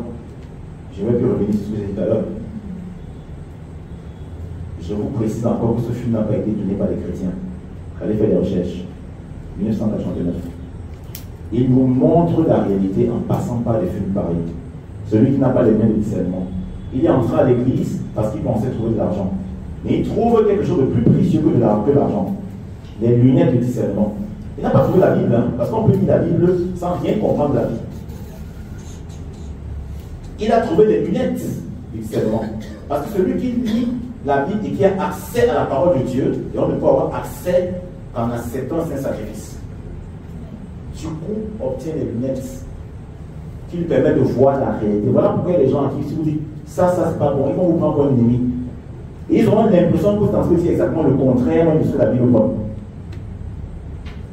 Je vais plus revenir sur ce que j'ai dit tout à l'heure. Je vous précise encore que ce film n'a pas été donné par les chrétiens. Allez faire des recherches. 1989. Il nous montre la réalité en passant par les films pareils. Celui qui n'a pas les mains de discernement. Il est entré à l'église parce qu'il pensait trouver de l'argent. Mais il trouve quelque chose de plus précieux que l'argent. Les lunettes de discernement. Il n'a pas trouvé la Bible, hein, parce qu'on peut lire la Bible sans rien comprendre de la Bible. Il a trouvé des lunettes de discernement. Parce que celui qui lit la Bible et qui a accès à la parole de Dieu, et on ne peut avoir accès en acceptant un saint sacrifice. Du coup, obtient des lunettes qui lui permettent de voir la réalité. Voilà pourquoi les gens qui vous disent ça c'est pas bon, ils vont vous prendre pour un ennemi. Et ils auront l'impression que vous êtes en train de dire exactement le contraire de ce que la Bible dit.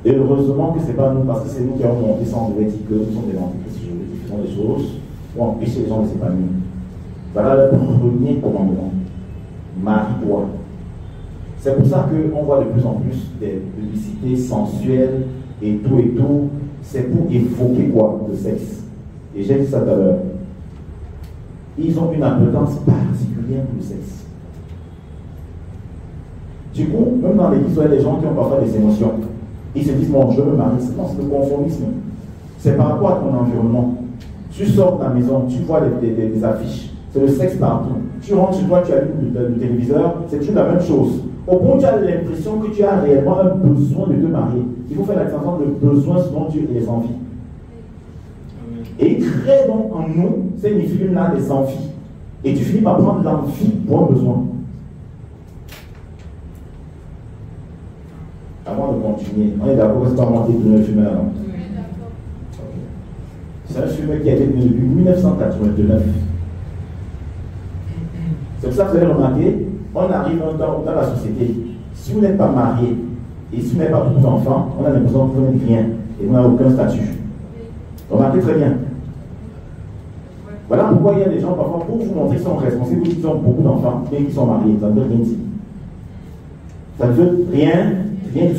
Et heureusement que ce n'est pas nous, parce que c'est nous qui avons monté ça, on devait dire que nous sommes des antichrist, qui faisons des choses pour empêcher les gens de s'épanouir. Voilà le premier commandement. Marie-toi. C'est pour ça qu'on voit de plus en plus des publicités sensuelles et tout. C'est pour évoquer quoi? Le sexe. Et j'ai dit ça tout à l'heure. Ils ont une appétence particulière pour le sexe. Du coup, même dans l'église, il y a des gens qui ont parfois des émotions. Ils se disent, bon, je me marie. Non, c'est le conformisme. C'est par rapport à ton environnement. Tu sors de la maison, tu vois des affiches. C'est le sexe partout. Tu rentres chez toi, tu allumes le téléviseur, c'est toujours la même chose. Au point où tu as l'impression que tu as réellement un besoin de te marier. Il faut faire la différence entre le besoin selon Dieu et les envies. Et il crée donc en nous ces films-là des envies. Et tu finis par prendre l'envie pour un besoin. Avant de continuer, on est d'accord que c'est pas monté de le film là, non? C'est un film qui a été tenu depuis 1989. C'est pour ça que vous avez remarqué, on arrive dans la société. Si vous n'êtes pas marié et si vous n'avez pas beaucoup d'enfants, on a l'impression que vous n'êtes rien et vous n'avez aucun statut. Remarquez très bien. Voilà pourquoi il y a des gens parfois pour vous montrer qu'ils sont responsables, qu'ils ont beaucoup d'enfants et qu'ils sont mariés. Ça ne veut rien dire. Ça ne veut rien dire.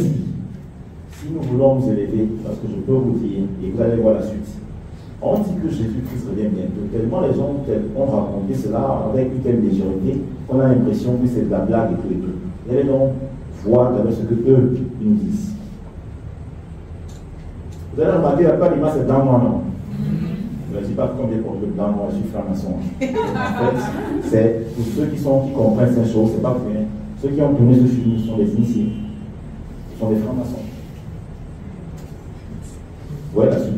Si nous voulons nous élever, parce que je peux vous dire, et vous allez voir la suite, on dit que Jésus-Christ revient bientôt. Tellement les gens ont raconté cela avec une telle légèreté qu'on a l'impression que c'est de la blague et tout. Vous allez donc voir ce que eux nous disent. Vous allez remarquer, la plupart des masses, c'est dans moi, non? Je ne dis pas combien pour le dans moi, je suis franc-maçon. En fait, c'est pour ceux qui comprennent ces choses, c'est pas vrai. Ceux qui ont tourné ce film sont des initiés. Ce sont des francs-maçons. Voilà la suite.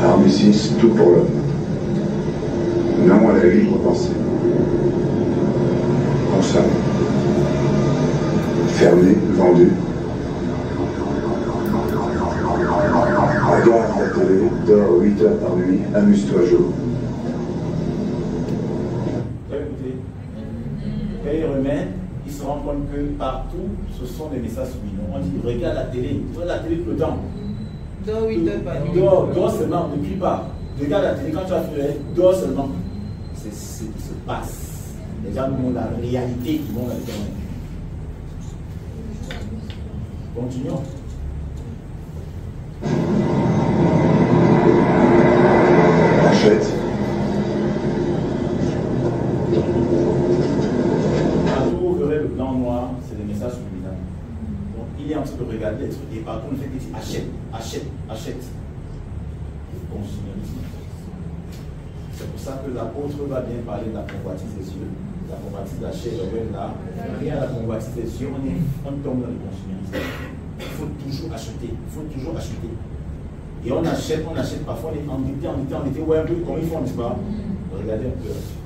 Armistice, tout pour l'homme. Non à la libre pensée. Consomme. Fermé, vendu. Regarde la télé, dors 8 heures par nuit, amuse-toi jour. Écoutez, quand ils remettent, ils se rendent compte que partout, ce sont des messages subliminaux. On dit, regarde la télé, tu vois la télé tout le temps. Dors 8 heures par nuit. Dors seulement, ne crie pas. Regarde la télé, quand tu as fait, dors seulement. C'est ce qui se passe. Les gens nous montrent la réalité qui vont là-dedans. Continuons. Achète. Partout où vous verrez le blanc noir, c'est des messages subliminaux. Donc il est en train de regarder les trucs et partout on fait des achète, achète, achète. Consumérisme. C'est pour ça que l'apôtre va bien parler de la convoitise des yeux, la convoitise de la chair, là. Rien à la convoitise des yeux, on tombe dans le consumérisme. Il faut toujours acheter, il faut toujours acheter. Et on achète parfois, on était, ouais, un peu comme ils font, n'est-ce pas? Regardez un peu la suite.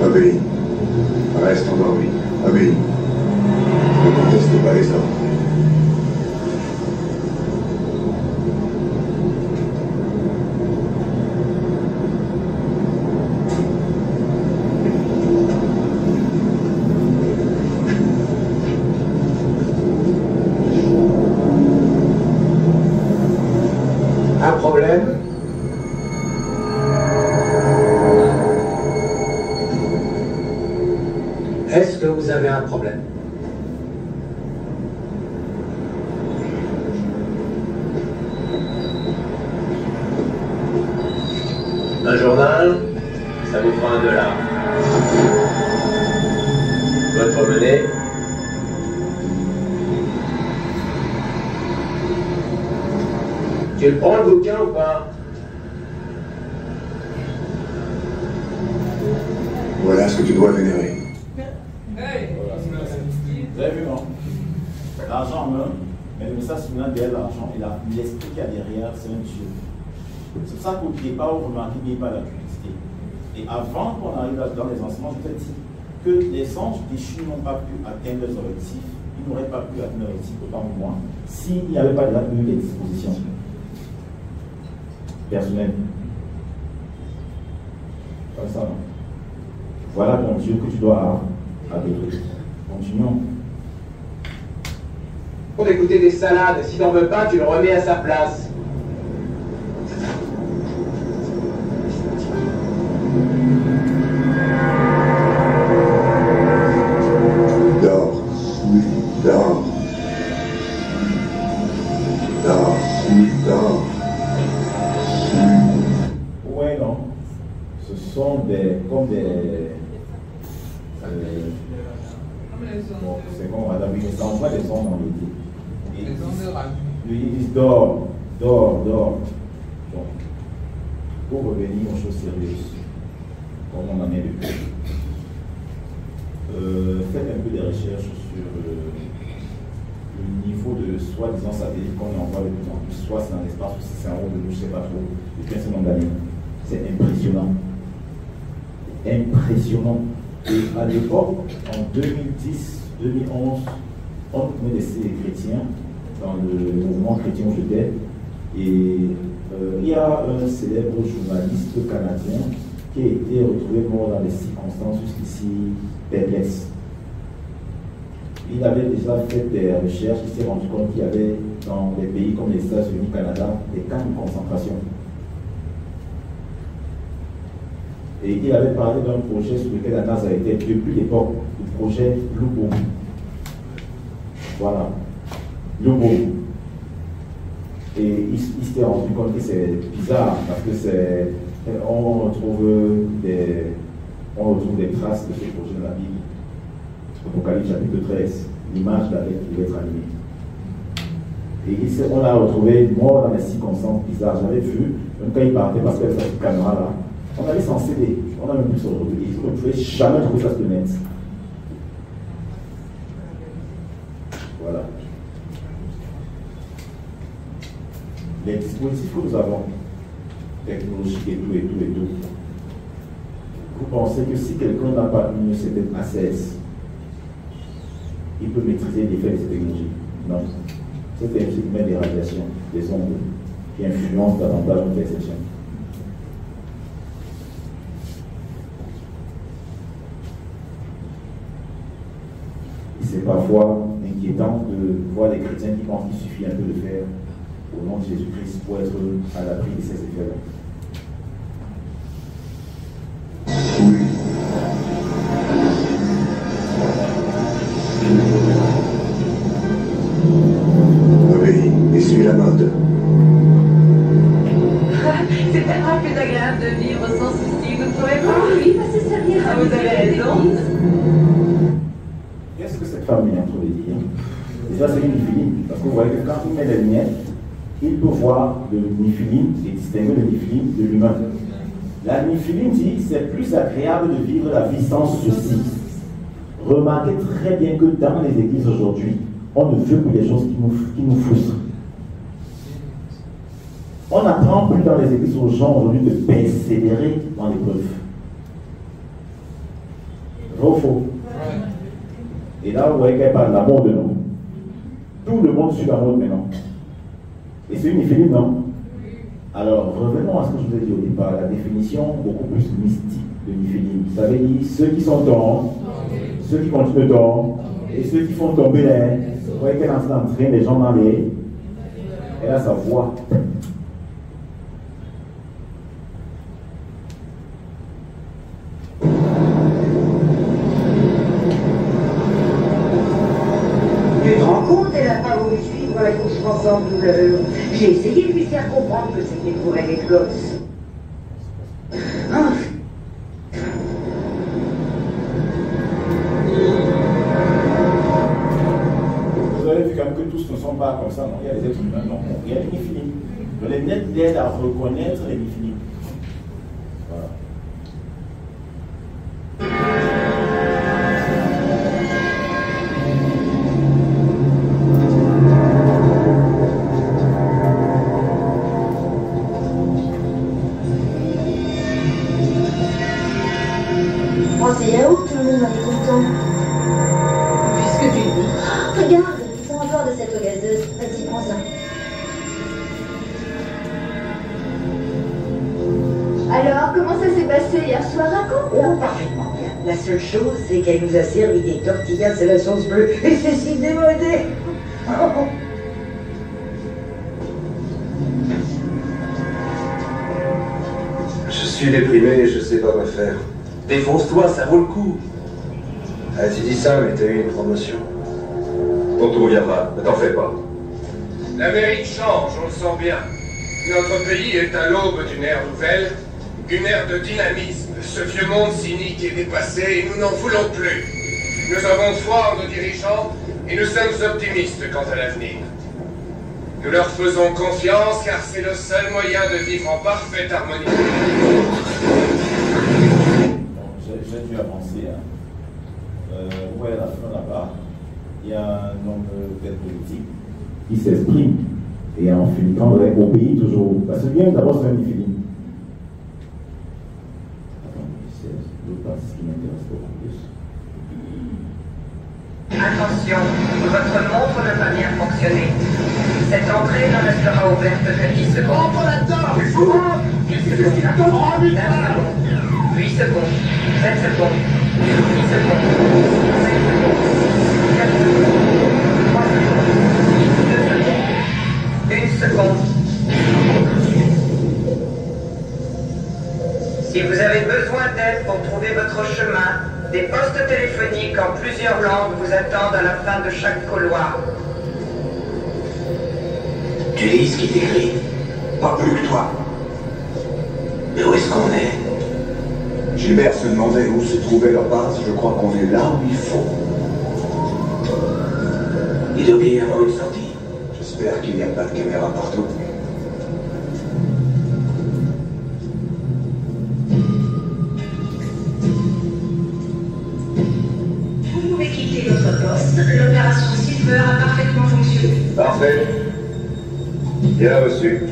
Obéis. Reste endormi. Obéis. Ne conteste pas les ordres. Un problème? Est-ce que vous avez un problème? Un journal, ça vous prend $1. Votre monnaie? Tu le prends le bouquin ou pas? ce que tu dois vénérer. Vous avez vu, non? L'argent meurt, mais le message suivant derrière l'argent, et l'esprit qu'il y a derrière, c'est un Dieu. C'est pour ça qu'au départ, vous remarquez qu'il n'y a pas la cupidité. Et avant qu'on arrive dans les enseignements, je vous ai dit que les anges déchus n'ont pas pu atteindre leurs objectifs. Ils n'auraient pas pu atteindre leurs objectifs autant que moi s'il n'y avait pas déjà eu des dispositions personnelles. Comme ça, non? Voilà ton Dieu que tu dois adorer. Continuons. Pour écouter des salades, si t'en veux pas, tu le remets à sa place. Dors, dors. Dors, dors. Oui, non. Ce sont comme des... bon, c'est comme madame, mais ça envoie des ondes dans le dos. Et ils disent dors, dors, dors. Donc, pour revenir aux choses sérieuses, comme on en est depuis, faites un peu des recherches sur le niveau de soi-disant satellite qu'on envoie de plus en plus, soit c'est dans l'espace, ou si c'est en haut de nous, je ne sais pas trop, depuis un certain nombre d'années. C'est impressionnant. Impressionnant. Et à l'époque, en 2010-2011, on tenait des chrétiens dans le mouvement chrétien où j'étais. Et il y a un célèbre journaliste canadien qui a été retrouvé mort dans des circonstances jusqu'ici perplexes. Il avait déjà fait des recherches, il s'est rendu compte qu'il y avait dans des pays comme les États-Unis, Canada, des camps de concentration. Et il avait parlé d'un projet sur lequel la NASA était depuis l'époque, le projet Blue Boom. Voilà, Blue Boom. Et il s'était rendu compte que c'est bizarre parce que c'est. On retrouve des traces de ce projet dans la Bible. Apocalypse chapitre 13, l'image d'Avec qui devait être animée. Et on l'a retrouvé mort dans des circonstances bizarres. J'avais vu, même quand il partait parce qu'il y avait cette caméra là, on avait son CD, on a même pu se retrouver. Ils ne pouvaient jamais trouver ça sur le net. Voilà. Les dispositifs que nous avons, technologiques et tout, et tout, et tout, vous pensez que si quelqu'un n'a pas une certaine ACS, il peut maîtriser l'effet de cette technologie? Non. C'est un qui met des radiations, des ondes, qui influencent davantage notre perception. C'est parfois inquiétant de voir des chrétiens qui pensent qu'il suffit un peu de faire au nom de Jésus-Christ pour être à l'abri de ces effets-là. Oui, essuie la mode. C'est tellement plus agréable de vivre sans souci, vous ne trouvez pas? Oui, parce que ça vient. Vous avez raison. Qu'est-ce que cette femme est en train de dire? Déjà, c'est une niphilim, parce que vous voyez que quand il met les lunettes, il peut voir le niphilim et distinguer le niphilim de l'humain. La niphilim dit c'est plus agréable de vivre la vie sans souci. Remarquez très bien que dans les églises aujourd'hui, on ne veut plus des choses qui nous frustrent. On n'apprend plus dans les églises aux gens aujourd'hui de persévérer dans l'épreuve. Vrai ou faux? Et là, vous voyez qu'elle parle de la mode, non? Tout le monde suit la mode maintenant. Et c'est une niphilim, non? Alors, revenons à ce que je vous ai dit au départ, la définition beaucoup plus mystique de niphilim. Ça veut dire ceux qui sont tombés, ceux qui continuent de tomber, et ceux qui font tomber les. Vous voyez qu'elle est en train d'entraîner les gens dans les. Elle a sa voix. Tu te rends compte, elle n'a pas voulu suivre la course ensemble tout à l'heure. J'ai essayé de lui faire comprendre que c'était pour elle et gosse. Vous avez vu quand même que tous ne sont pas comme ça, non? Il y a des êtres humains, non? Il y a les niphilim. Les lunettes l'aident à reconnaître les niphilim. Voilà. C'est là où tout le monde en est content. Puisque tu le dis. Regarde, ils sont encore de cette eau gazeuse. Vas-y, prends-en. Alors, comment ça s'est passé hier soir? Raconte. Oh, parfaitement bien. La seule chose, c'est qu'elle nous a servi des tortillas à la sauce bleue. Et c'est si démodé. Je suis déprimé et je sais pas quoi faire. Défonce-toi, ça vaut le coup. Ah, tu dis ça, mais t'as eu une promotion. Ton tour viendra, ne t'en fais pas. L'Amérique change, on le sent bien. Notre pays est à l'aube d'une ère nouvelle, une ère de dynamisme. Ce vieux monde cynique est dépassé et nous n'en voulons plus. Nous avons foi en nos dirigeants et nous sommes optimistes quant à l'avenir. Nous leur faisons confiance car c'est le seul moyen de vivre en parfaite harmonie. J'ai dû avancer. Ouais, à la fin là-bas, il y a un homme d'aide politique qui s'exprime. Et en finissant au pays toujours. Parce que bien d'abord, c'est un film. Ce qui m'intéresse beaucoup plus. Attention, votre montre ne va bien fonctionner. Cette entrée ne restera ouverte que 10 secondes. Entre là-dedans! 10 secondes! 8 secondes, 7 secondes, 6 secondes, 5 secondes, 4 secondes, 3 secondes, 2 secondes, 1 seconde. Si vous avez besoin d'aide pour trouver votre chemin, des postes téléphoniques en plusieurs langues vous attendent à la fin de chaque couloir. Tu lis ce qui t'écrit. Pas plus que toi. Mais où est-ce qu'on est? Gilbert se demandait où se trouvait leur base. Je crois qu'on est là où il faut. Il doit y avoir une sortie. J'espère qu'il n'y a pas de caméra partout. Vous pouvez quitter votre poste. L'opération Silver a parfaitement fonctionné. Parfait. Bien reçu.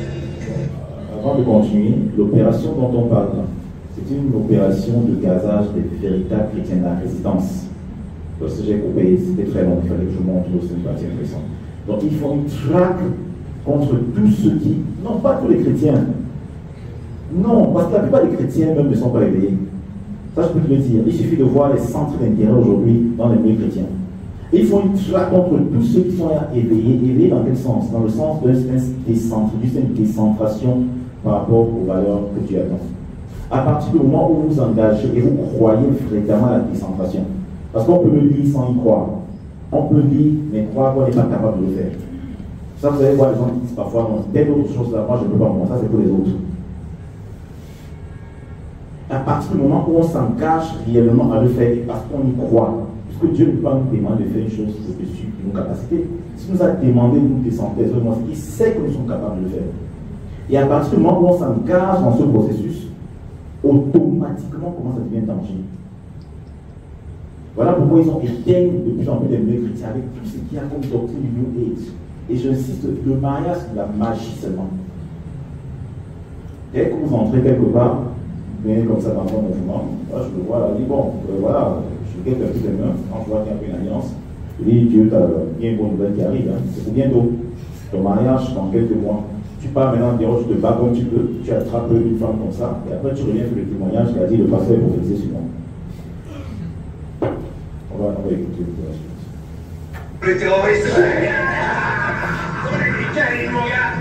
Avant de continuer, l'opération dont on parle, c'est une opération de gazage des véritables chrétiens de la résistance. Parce que j'ai coupé, c'était très long, il fallait que je montre, c'est une partie intéressante. Donc ils font une traque contre tous ceux qui, non pas tous les chrétiens, non, parce que la plupart des chrétiens même ne sont pas éveillés. Ça je peux te le dire, il suffit de voir les centres d'intérêt aujourd'hui dans les milieux chrétiens. Ils font une traque contre tous ceux qui sont éveillés. Éveillés dans quel sens? Dans le sens d'une décentration par rapport aux valeurs que Dieu attend. À partir du moment où vous vous engagez et vous croyez fréquemment à la décentration, parce qu'on peut le lire sans y croire, on peut lire mais croire qu'on n'est pas capable de le faire. Ça, vous allez voir les gens qui disent parfois, non, telle autre chose là, moi je ne peux pas, moi, ça c'est pour les autres. À partir du moment où on s'engage réellement à le faire, parce qu'on y croit, puisque Dieu ne peut pas nous demander de faire une chose au-dessus de nos capacités. S'il nous a demandé de nous décentrer, il sait que nous sommes capables de le faire. Et à partir du moment où on s'engage dans ce processus, automatiquement, comment ça devient tangible. Voilà pourquoi ils ont éteint de plus en plus des milieux chrétiens avec tout ce qu'il y a comme doctrine du New Age. Et j'insiste, le mariage, c'est de la magie seulement. Dès que vous entrez quelque part, vous venez comme ça dans un mouvement, moi je le vois là, je dis bon, voilà, je guette un peu les mains, quand je vois qu'il y a une alliance, je dis Dieu, tu as bien une bonne nouvelle qui arrive, hein. C'est pour bientôt. Ton mariage dans quelques mois. Tu pars maintenant, je te bats comme tu peux, tu attrapes une femme comme ça, et après tu reviens sur le témoignage qui a dit le pasteur est prophétisé sur moi. On va écouter la suite. Les terroristes. On est des carrés, mon gars.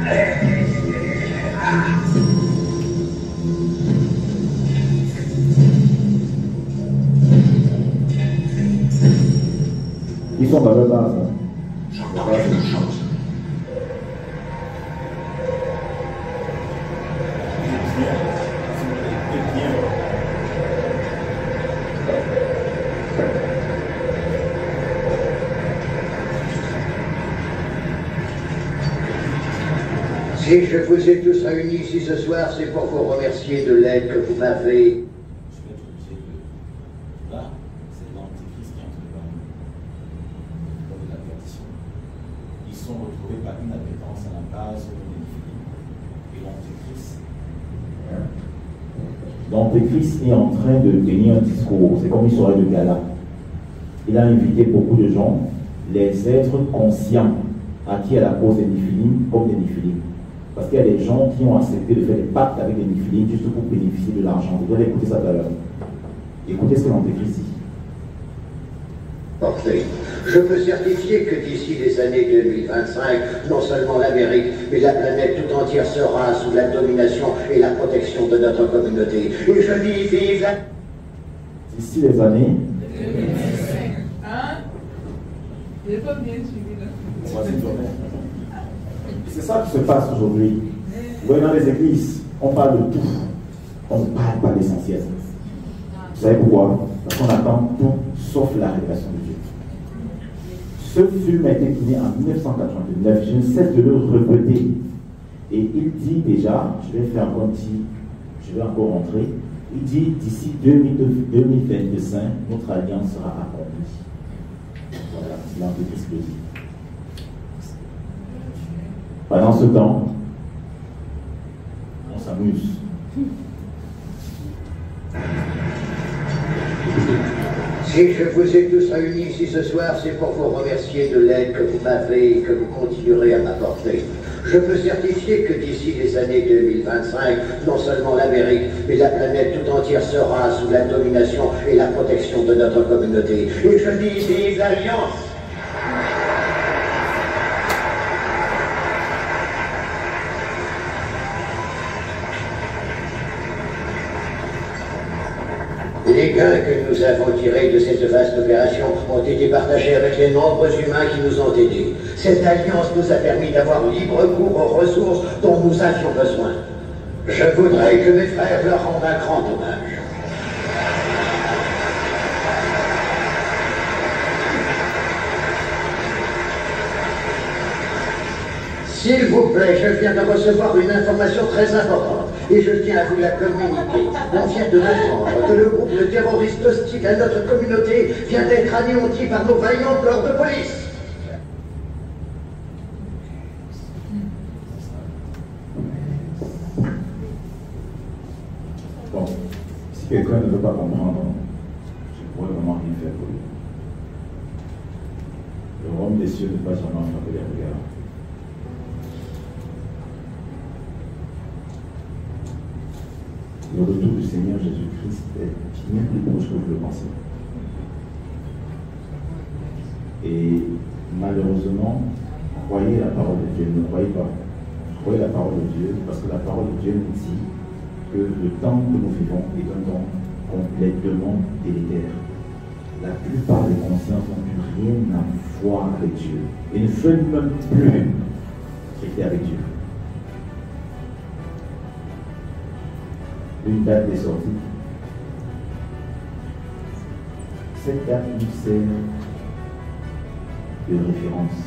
Ils sont dans leur base. Hein. J'entends quelque chose. Si je vous ai tous réunis ici ce soir, c'est pour vous remercier de l'aide que vous m'avez. Là, c'est l'antéchrist qui entre parmi nous. De la perdition. Ils sont retrouvés par une appétence à la base de l'épidémie. Et l'antéchrist, l'Antéchrist est en train de tenir un discours, c'est comme une soirée de gala. Il a invité beaucoup de gens, les êtres conscients, acquis à la cause des Néphilim comme des Néphilim. Parce qu'il y a des gens qui ont accepté de faire des pactes avec les Néphilim juste pour bénéficier de l'argent. Vous allez écouter ça tout à l'heure. Écoutez ce que l'Antéchrist dit. Parfait. Je peux certifier que d'ici les années 2025, non seulement l'Amérique, mais la planète tout entière sera sous la domination et la protection de notre communauté. Et je dis vive la... D'ici les années... 2025. Hein? Je n'ai pas bien suivi là. C'est ça qui se passe aujourd'hui. Vous voyez, dans les églises, on parle de tout. On ne parle pas d'essentiel. Vous savez pourquoi? Parce qu'on attend tout sauf la révélation de Dieu. Ce film a été tourné en 1989. Je ne cesse de le répéter. Et il dit déjà, je vais encore rentrer, il dit d'ici 2025, notre alliance sera accomplie. Voilà, c'est l'Antéchrist qui le dit. Pendant ce temps, on s'amuse. Si je vous ai tous réunis ici ce soir, c'est pour vous remercier de l'aide que vous m'avez et que vous continuerez à m'apporter. Je peux certifier que d'ici les années 2025, non seulement l'Amérique, mais la planète tout entière sera sous la domination et la protection de notre communauté. Et je dis vive l'Alliance! Les gains que nous avons tirés de cette vaste opération ont été partagés avec les nombreux humains qui nous ont aidés. Cette alliance nous a permis d'avoir libre cours aux ressources dont nous avions besoin. Je voudrais que mes frères leur rendent un grand hommage. S'il vous plaît, je viens de recevoir une information très importante et je tiens à vous la communiquer. On vient de m'apprendre que le groupe de terroristes hostiles à notre communauté vient d'être anéanti par nos vaillants corps de police. Bon, si quelqu'un ne veut pas comprendre, je pourrais vraiment rien faire pour lui. Le royaume des cieux ne peut pas seulement frapper les regards. Le retour du Seigneur Jésus-Christ est bien plus proche que vous le pensez. Et malheureusement, croyez la parole de Dieu, ne croyez pas. Croyez la parole de Dieu, parce que la parole de Dieu nous dit que le temps que nous vivons est un temps complètement délétère. La plupart des consciences n'ont plus rien à voir avec Dieu et ne veulent même plus traiter avec Dieu. Une date est sortie. Cette date nous sert de référence.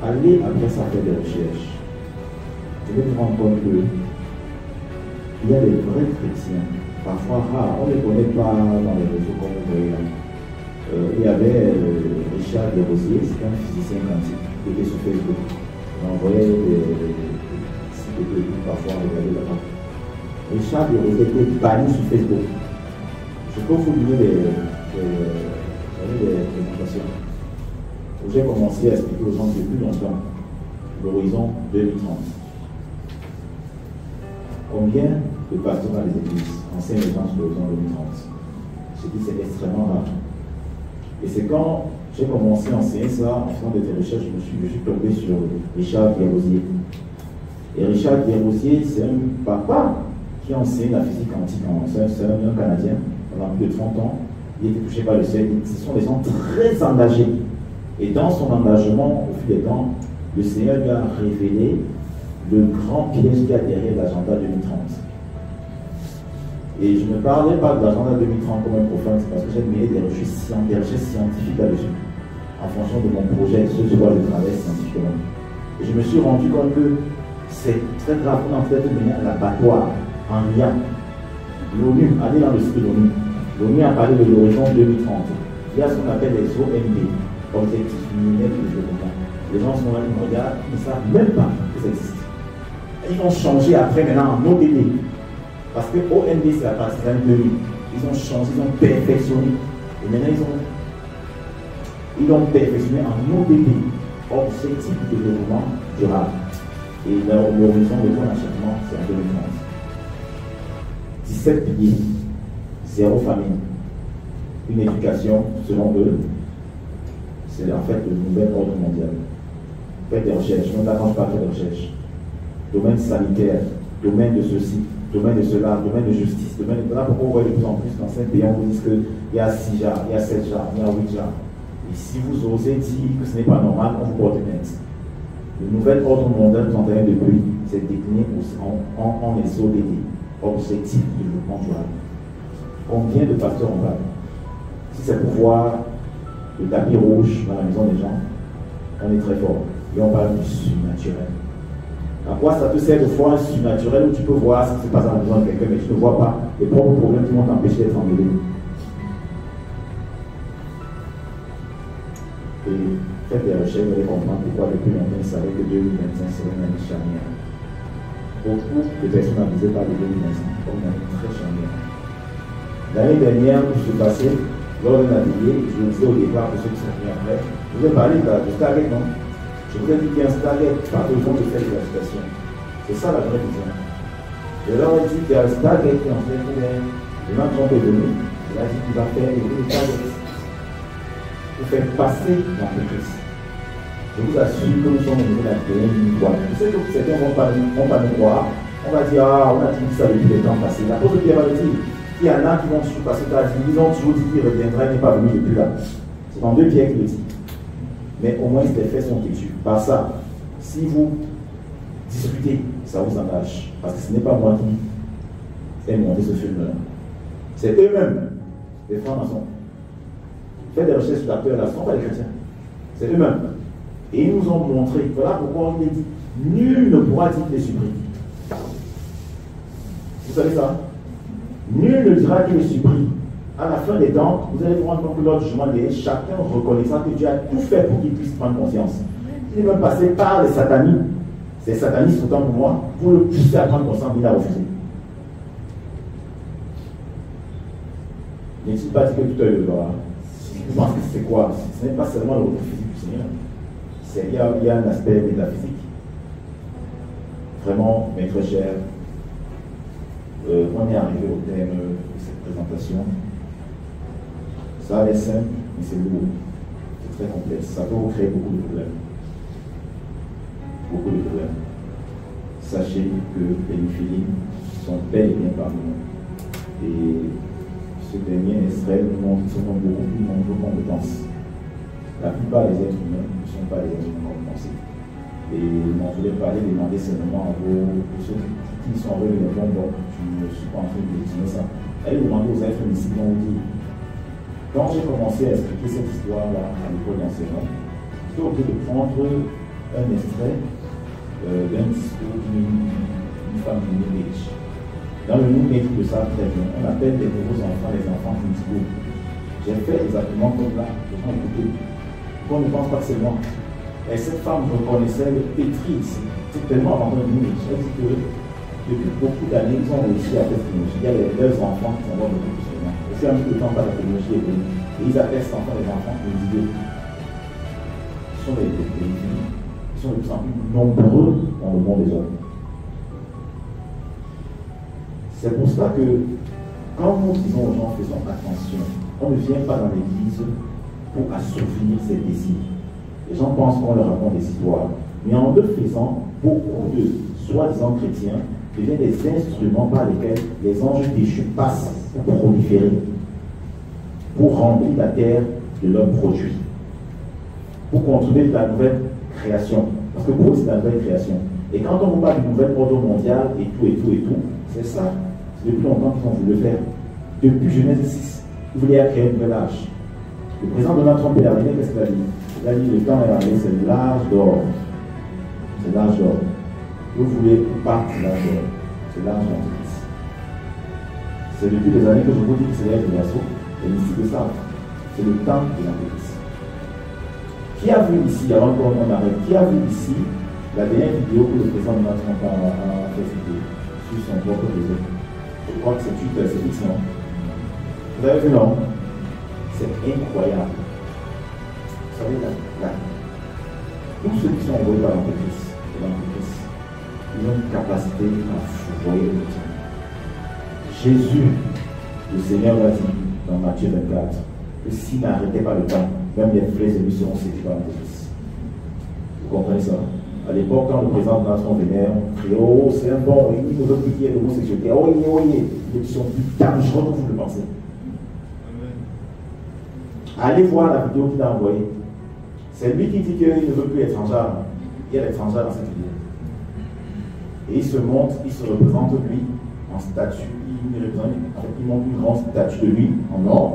Allez après ça faire des recherches. Vous allez vous rendre compte qu'il y a des vrais chrétiens, parfois rares, on ne les connaît pas dans les réseaux comme vous voyez là. Il y avait Richard Desrosiers, c'est un physicien quantique qui était sur Facebook. On envoyait parfois regarder là-bas. Richard Desrosiers était banni sur Facebook. Je peux vous donner des présentations. J'ai commencé à expliquer aux gens depuis longtemps l'horizon 2030. Combien de pasteurs dans les églises enseignent les gens sur l'horizon 2030? Je dis c'est extrêmement rare. Et c'est quand j'ai commencé à enseigner ça, en faisant des recherches, je suis tombé sur Richard Desrosiers. Et Richard Desrosiers, c'est un papa qui enseigne la physique quantique. C'est un Canadien, pendant plus de 30 ans. Il était touché par le ciel. Ce sont des gens très engagés. Et dans son engagement, au fil des temps, le Seigneur lui a révélé le grand piège qu'il y a derrière l'agenda 2030. Et je ne parlais pas de l'agenda 2030 comme un profane, c'est parce que j'ai mené des recherches scientifiques là-dessus, en fonction de mon projet, ce sur quoi je travaille scientifiquement. Et je me suis rendu compte que c'est très grave qu'on en fait mener à l'abattoir en lien. L'ONU, allez dans le site de l'ONU. L'ONU a parlé de l'horizon 2030. Il y a ce qu'on appelle les OMD, Objectifs millénaires de développement. Les gens sont là, ils me regardent, ils ne savent même pas que ça existe. Ils vont changer après maintenant en ODD. Parce que OND, c'est la partie des années 2000. Ils ont changé, ils ont perfectionné. Et maintenant, ils l'ont perfectionné en ODD, Objectif de développement durable. Et l'horizon de bon achèvement, c'est en 2030. 17 piliers, 0 famine, une éducation, selon eux, c'est en fait le nouvel ordre mondial. Faites des recherches, on n'arrange pas faire des recherches. Domaine sanitaire, domaine de ceci, domaine de cela, domaine de justice, domaine de... Là, pourquoi on voit de plus en plus dans 5 pays, on vous dit qu'il y a 6 genres, il y a 7 genres, il y a 8 genres. Et si vous osez dire que ce n'est pas normal, on vous porte plainte. Le nouvel ordre mondial que vous entendez depuis, c'est décliné en SODD, Objectif de développement durable. Combien de facteurs on parle? Si c'est pour voir le tapis rouge dans la maison des gens, on est très fort. Et on parle du surnaturel. À quoi ça te sert de voir un surnaturel où tu peux voir ce qui se passe dans la maison de quelqu'un, mais tu ne vois pas les propres problèmes qui vont t'empêcher d'être emmêlé. Et faites des recherches, vous allez comprendre pourquoi depuis longtemps ils savaient que 2025 serait une année charnière. Beaucoup de personnes avisées par le 2025 comme une année très charnière. L'année dernière, où je suis passé, lors d'un atelier, je vous disais au départ, pour ceux qui sont venus après, je vous ai parlé de Stargate, non? Je vous ai dit qu'il y a un Stargate partout au fond de faire de l'agitation. C'est ça la vraie vision. Je leur ai dit qu'il y a un Stargate qui est en train de faire, le même Trump est venu, il a dit qu'il va faire des Stargates pour faire passer l'entreprise. Je vous assure que nous sommes au niveau de la d'une boîte. Je sais que certains ne vont pas nous croire. On va dire, ah, on a dit ça depuis le temps passé. La pause de Pierre va le dire. Il y en a qui vont surpasser ta vie. Ils ont toujours dit qu'il reviendra, il n'est pas venu depuis là. C'est dans 2 Pierre qui le dit. Mais au moins, les faits sont têtus. Par ça, si vous discutez, ça vous engage. Parce que ce n'est pas moi qui ai monté ce film-là. C'est eux-mêmes, les francs-maçons. Faites des recherches sur la peur, là, ce ne sont pas les chrétiens. C'est eux-mêmes. Et ils nous ont montré, voilà pourquoi on est dit, nul ne pourra dire qu'il est surpris. Vous savez ça? Nul ne dira qu'il est surpris. À la fin des temps, vous allez vous rendre compte que lors du jugement des chacun reconnaissant que Dieu a tout fait pour qu'il puisse prendre conscience. Il est même passé par les satanistes. C'est satanistes autant pour moi, pour le pousser à prendre conscience, il a refusé. N'est-il pas dit que tout est le droit? Je pense que c'est quoi? Ce n'est pas seulement le retour physique du Seigneur. Il y a un aspect métaphysique. Vraiment, mes très chers, on est arrivé au thème de cette présentation. Ça a l'air simple, mais c'est lourd. C'est très complexe. Ça peut vous créer beaucoup de problèmes. Beaucoup de problèmes. Sachez que les Néphilim sont bel et bien parmi nous. Et ce dernier Israël nous montre qu'ils sont beaucoup plus nombreux compétences. La plupart des êtres humains ne sont pas des êtres humains comme pensez. Et on voulait parler, demander seulement à vos ceux qui sont arrivés dans le bon, je ne suis pas en train de dessiner ça. Allez demander aux êtres ici, on vous dit. Quand j'ai commencé à expliquer cette histoire-là à l'école d'enseignement, j'étais obligé de prendre un extrait d'un discours d'une femme du New Age. Dans le New Age, de ça très bien, on appelle les nouveaux enfants les enfants principaux. J'ai fait exactement comme là, les gens écoutaient. On ne pense pas que c'est moi. Et cette femme reconnaissait le pétri ici. C'est tellement avant le New Age. Elle dit que depuis beaucoup d'années, ils ont réussi à faire cette technologie. Il y a leurs enfants qui sont là beaucoup plus seulement. Au fur et à mesure du temps, la technologie est venue. Et ils appellent cet enfant les enfants des idées. Ce sont des filles. Ils sont de plus en plus nombreux dans le monde des hommes. C'est pour cela que quand nous disons aux gens faisons attention, on ne vient pas dans l'église pour assouvir ses désirs. Les gens pensent qu'on leur raconte des histoires. Mais en le faisant, beaucoup de soi-disant chrétiens deviennent des instruments par lesquels les anges déchus passent pour proliférer, pour remplir la terre de leurs produits, pour contribuer à la nouvelle création. Parce que pour eux, c'est la nouvelle création. Et quand on vous parle du nouvel ordre mondial et tout, c'est ça. C'est depuis longtemps qu'ils ont voulu le faire. Depuis Genèse 6, ils voulaient créer un nouvel âge. Le président Donald Trump est arrivé, qu'est-ce qu'il a dit? Il a dit le temps est arrivé, c'est l'âge d'or. C'est l'âge d'or. Vous voulez pas l'âge d'or. C'est l'âge d'antéchrist. C'est depuis des années que je vous dis que c'est l'âge de l'assaut. Et ici que ça, c'est le temps de l'antéchrist. Qui a vu ici, avant qu'on arrête, qui a vu ici la dernière vidéo que le président Donald Trump a fait sur son propre réseau? Je crois que c'est X, non? Vous avez vu, non? C'est incroyable. Vous savez, là, tous ceux qui sont envoyés par l'entreprise, ils ont une capacité à fourvoyer le temps. Jésus, le Seigneur l'a dit dans Matthieu 24, que s'il n'arrêtait pas le temps, même les frères et lui seront séduits par l'entreprise. Vous comprenez ça? À l'époque, quand le président de la nation venait, on criait, oh, c'est un bon, il nous veut qu'il y ait l'homosexualité, oyez, ils sont plus dangereux que vous le pensez. Allez voir la vidéo qu'il a envoyée. C'est lui qui dit qu'il ne veut plus être étranger. Il y a l'étranger dans cette vidéo. Et il se montre, il se représente lui en statue. Il montre une grande statue de lui en or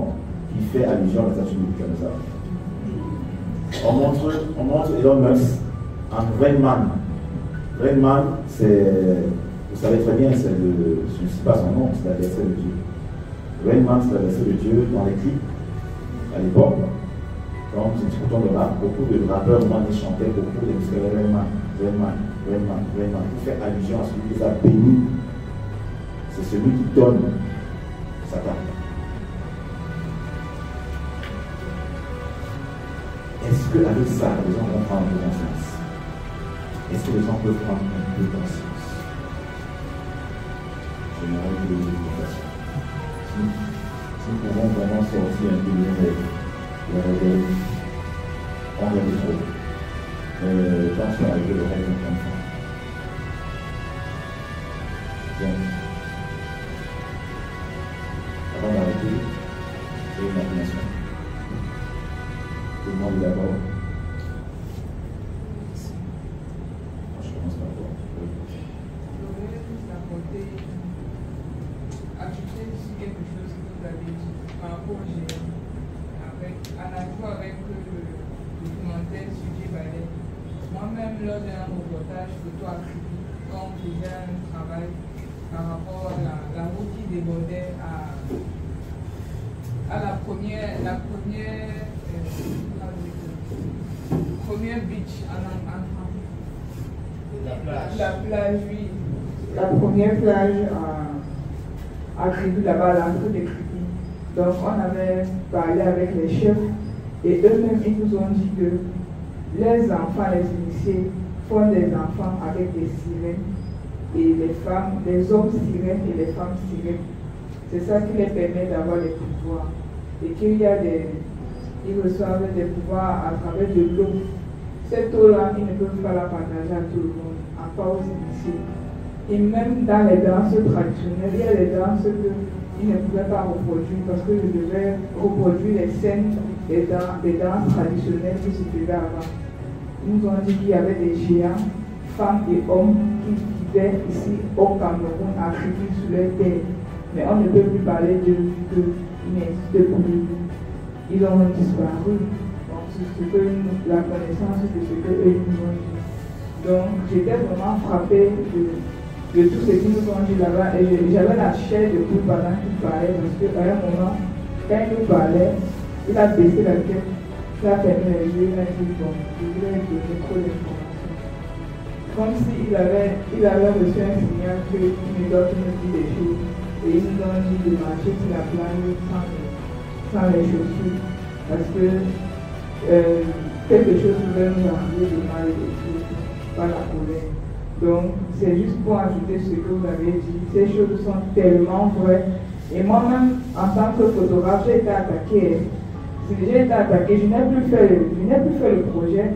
qui fait allusion à la statue de Nebuchadnezzar. On montre Elon Musk en Rain Man. Rain Man, c'est, vous savez très bien, c'est le, je ne sais pas son nom, c'est l'adversaire de Dieu. Rain Man, c'est l'adversaire de Dieu dans les clips à l'époque. Donc, nous écoutons le rap, beaucoup de rappeurs ils chantaient beaucoup de musiques Rain Man, Rain Man, Rain Man, Rain Man, qui fait allusion à celui qui les a bénis. C'est celui qui donne Satan. Est-ce qu'avec ça, les gens vont prendre un peu conscience? Est-ce que les gens peuvent prendre un peu conscience? Je me rends de l'éducation. Si nous pouvons vraiment sortir un peu de réveil, on rêve trop. Quand je suis arrivé, le rêve est comme ça. Donc, avant d'arrêter, j'ai une affirmation. Tout le monde est d'accord. Je commence par toi. J'aurais juste ajouter quelque chose que vous avez dit par rapport au géant, en accord avec le documentaire sur Dieu Ballet. Moi-même, lors d'un reportage photo à Kribi, quand on faisait un travail par rapport à la route qui débordait à la première beach la plage, oui. La première plage à Kribi, là-bas, à l'entrée de Kribi. Donc, on avait parlé avec les chefs et eux-mêmes, ils nous ont dit que les enfants, les initiés, font des enfants avec des sirènes et les femmes, les hommes sirènes et les femmes sirènes. C'est ça qui les permet d'avoir des pouvoirs. Et qu'il y a ils reçoivent des pouvoirs à travers de l'eau. Cette eau-là, ils ne peuvent pas la partager à tout le monde, à part aux initiés. Et même dans les danses traditionnelles, il y a des danses qu'ils ne pouvaient pas reproduire parce que je devais reproduire les scènes des danses traditionnelles qui se faisaient avant. Ils nous ont dit qu'il y avait des géants, femmes et hommes qui vivaient ici au Cameroun, à Kribi, sur leur terre. Mais on ne peut plus parler d'eux vu qu'ils n'existent plus. Ils ont disparu. Donc, c'est ce que la connaissance de ce qu'eux nous ont dit. Donc, j'étais vraiment frappée de tout ce qu'ils nous ont dit là-bas. Et j'avais la chair de poule pendant qu'ils parlaient, parce qu'à un moment, quand il nous parlait, il a baissé la tête, il a fermé les yeux, il a dit bon, je voulais donner trop d'informations. Comme s'il avait reçu un signal qu'il nous doit nous dire des choses. Et ils nous ont dit de marcher sur la plage sans les chaussures. Parce que quelque chose pouvait nous arriver de mal et de choses par la colère. Donc, c'est juste pour ajouter ce que vous avez dit. Ces choses sont tellement vraies. Et moi-même, en tant que photographe, j'ai été attaquée. J'ai été attaquée. Je n'ai plus fait le projet.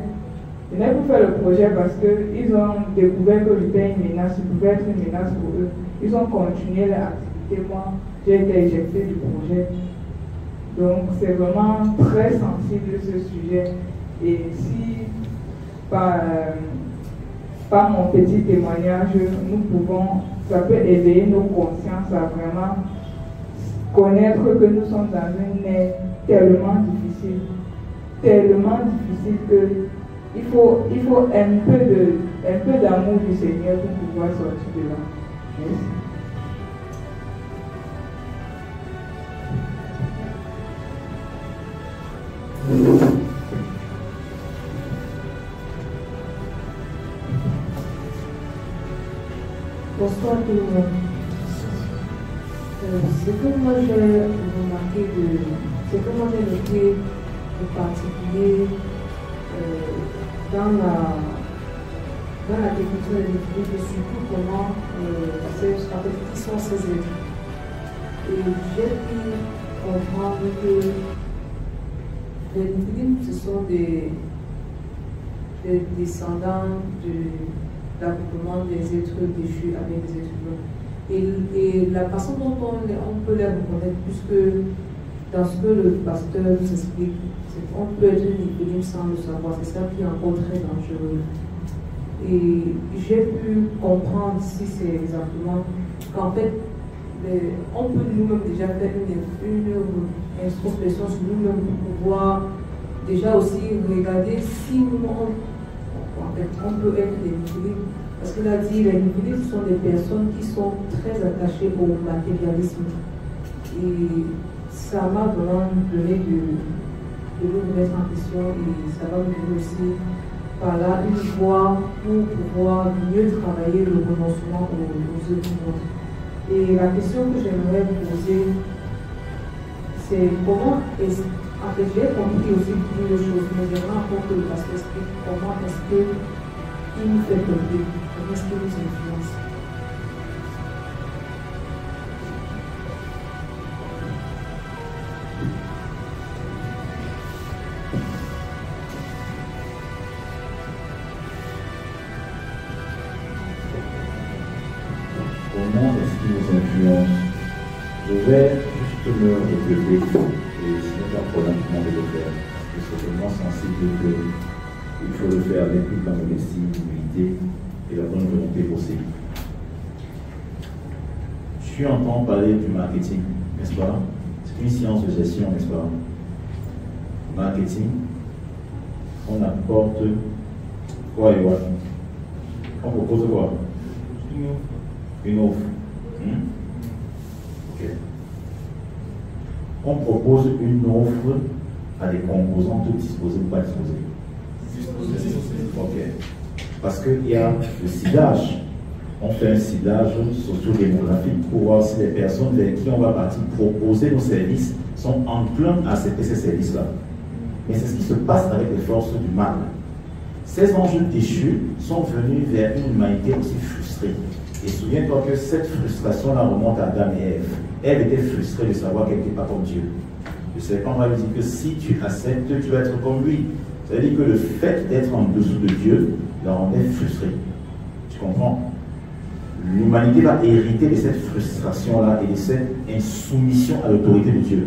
Je n'ai plus fait le projet parce qu'ils ont découvert que j'étais une menace. Je pouvais être une menace pour eux. Ils ont continué leur activité. Moi, j'ai été éjectée du projet. Donc, c'est vraiment très sensible ce sujet. Et si, par mon petit témoignage, nous pouvons, ça peut éveiller nos consciences à vraiment connaître que nous sommes dans une ère tellement difficile que il faut un peu d'amour du Seigneur pour pouvoir sortir de là. Merci. Bonsoir tout le monde. Ce que moi j'ai remarqué, ce que moi j'ai noté de particulier dans la définition des Néphilim, et surtout comment qui sont ces êtres. Et j'ai pu comprendre que les Néphilim, ce sont des descendants de l'accouplement des êtres déchus avec des êtres humains. Et la façon dont on peut les reconnaître, puisque dans ce que le pasteur nous explique, c'est qu'on peut être Néphilim sans le savoir. C'est ça qui est encore très dangereux. Et j'ai pu comprendre si c'est exactement qu'en fait, on peut nous-mêmes déjà faire une introspection sur nous-mêmes pour pouvoir déjà aussi regarder si nous, en fait, on peut être des Néphilim. Parce qu'il a dit les Néphilim sont des personnes qui sont très attachées au matérialisme. Et ça m'a vraiment donné de nous remettre en question, et ça va nous donner aussi par là une voie pour pouvoir mieux travailler le renoncement aux œuvres du monde. Et la question que j'aimerais vous poser, c'est comment est-ce, en fait j'ai compris aussi une chose, mais j'aimerais encore que le pasteur explique comment est-ce qu'il nous fait tomber, comment est-ce qu'il nous influence. Comment est-ce qu'il nous influence? Je vais juste me répéter, et ce n'est pas un problème pour moi de le faire, parce que c'est tellement sensible qu'il faut le faire avec toute la modestie, l'humilité et la bonne volonté possible. Tu entends parler du marketing, n'est-ce pas? C'est une science de gestion, n'est-ce pas? Marketing, on apporte quoi et quoi? On propose quoi? Une offre. Ok. On propose une offre à des composantes disposées ou pas disposées. Ok. Parce qu'il y a le ciblage. On fait un ciblage socio-démographique pour voir si les personnes vers qui on va partir proposer nos services sont enclins à accepter ces services-là. Mais c'est ce qui se passe avec les forces du mal. Ces anges déchus sont venus vers une humanité aussi frustrée. Et souviens-toi que cette frustration-là remonte à Adam et Ève. Ève était frustrée de savoir qu'elle n'était pas comme Dieu. Le serpent va lui dire que si tu acceptes, tu vas être comme lui. Ça veut dire que le fait d'être en dessous de Dieu la rendait frustrée. Tu comprends? L'humanité va hériter de cette frustration-là et de cette insoumission à l'autorité de Dieu.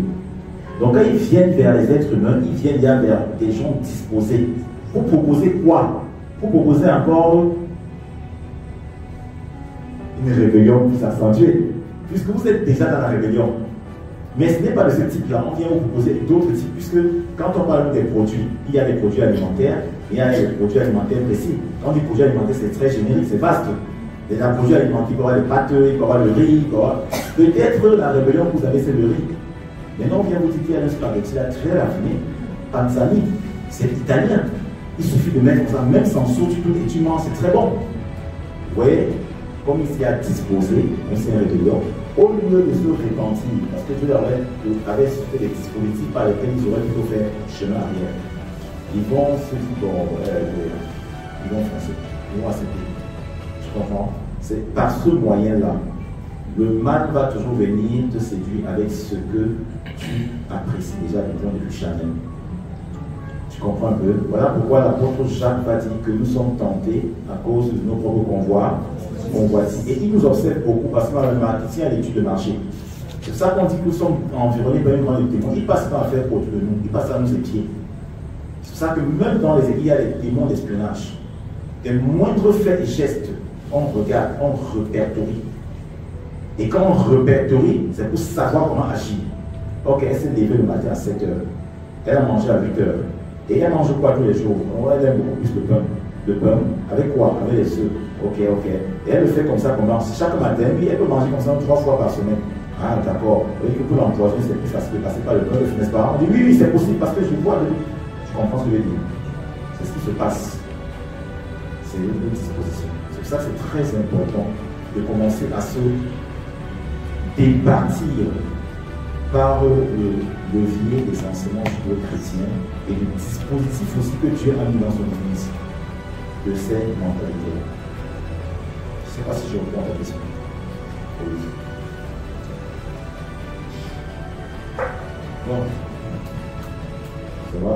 Donc quand ils viennent vers les êtres humains, ils viennent vers des gens disposés. Vous proposez quoi? Vous proposez encore une rébellion plus accentuée, puisque vous êtes déjà dans la rébellion. Mais ce n'est pas de ce type-là, on vient vous proposer d'autres types, puisque quand on parle des produits, il y a des produits alimentaires, il y a des produits alimentaires précis. Quand on dit produits alimentaires, c'est très générique, c'est vaste. Il y a des produits alimentaires, il peut y avoir des pâtes, il peut y avoir le riz, peut-être la rébellion que vous avez, c'est le riz. Maintenant, on vient vous dire qu'il y a un spaghetti là, très raffiné, panzani, c'est italien. Il suffit de mettre ça, même sans sauce, et tu manges, c'est très bon. Vous voyez? Comme il s'y a disposé, on s'est rébellion, au lieu de se repentir, parce que Dieu avait fait des dispositifs par lesquels ils auraient plutôt fait chemin arrière. Ils vont se dire, bon, ils vont foncer, ils vont accepter. Tu comprends? C'est par ce moyen-là. Le mal va toujours venir te séduire avec ce que tu apprécies déjà depuis charnel. Tu comprends un peu? Voilà pourquoi l'apôtre Jacques va dire que nous sommes tentés à cause de nos propres convoitises. Et il nous observe beaucoup parce que le marketing à l'étude de marché. C'est ça qu'on dit que nous sommes environnés par une grande démons. Il passe pas à faire autour de nous, il passe à nous épier. C'est ça que même dans les églises, il y a des démons d'espionnage. Les moindres faits et gestes, on regarde, on répertorie. Et quand on répertorie, c'est pour savoir comment agir. Ok, elle s'est levée le matin à 7 h. Elle a mangé à 8 h. Et elle mange quoi tous les jours? Elle aime beaucoup plus le pain. Le pain, avec quoi? Avec les œufs. Ok. Et elle le fait comme ça, comment? Chaque matin, oui, elle peut manger comme ça 3 fois par semaine. Ah, d'accord. Vous voyez que pour l'emploi, c'est plus facile de passer par le pain, n'est-ce pas? On dit oui, c'est possible parce que je vois de lui. Je comprends ce que je veux dire. C'est ce qui se passe. C'est une disposition. C'est pour ça que c'est très important de commencer à se départir par le levier des enseignements judéo-chrétiens et du dispositif aussi que Dieu a mis dans son Église de ces mentalités. Je ne sais pas si je réponds à ta question. Oui. Bon. Ça va?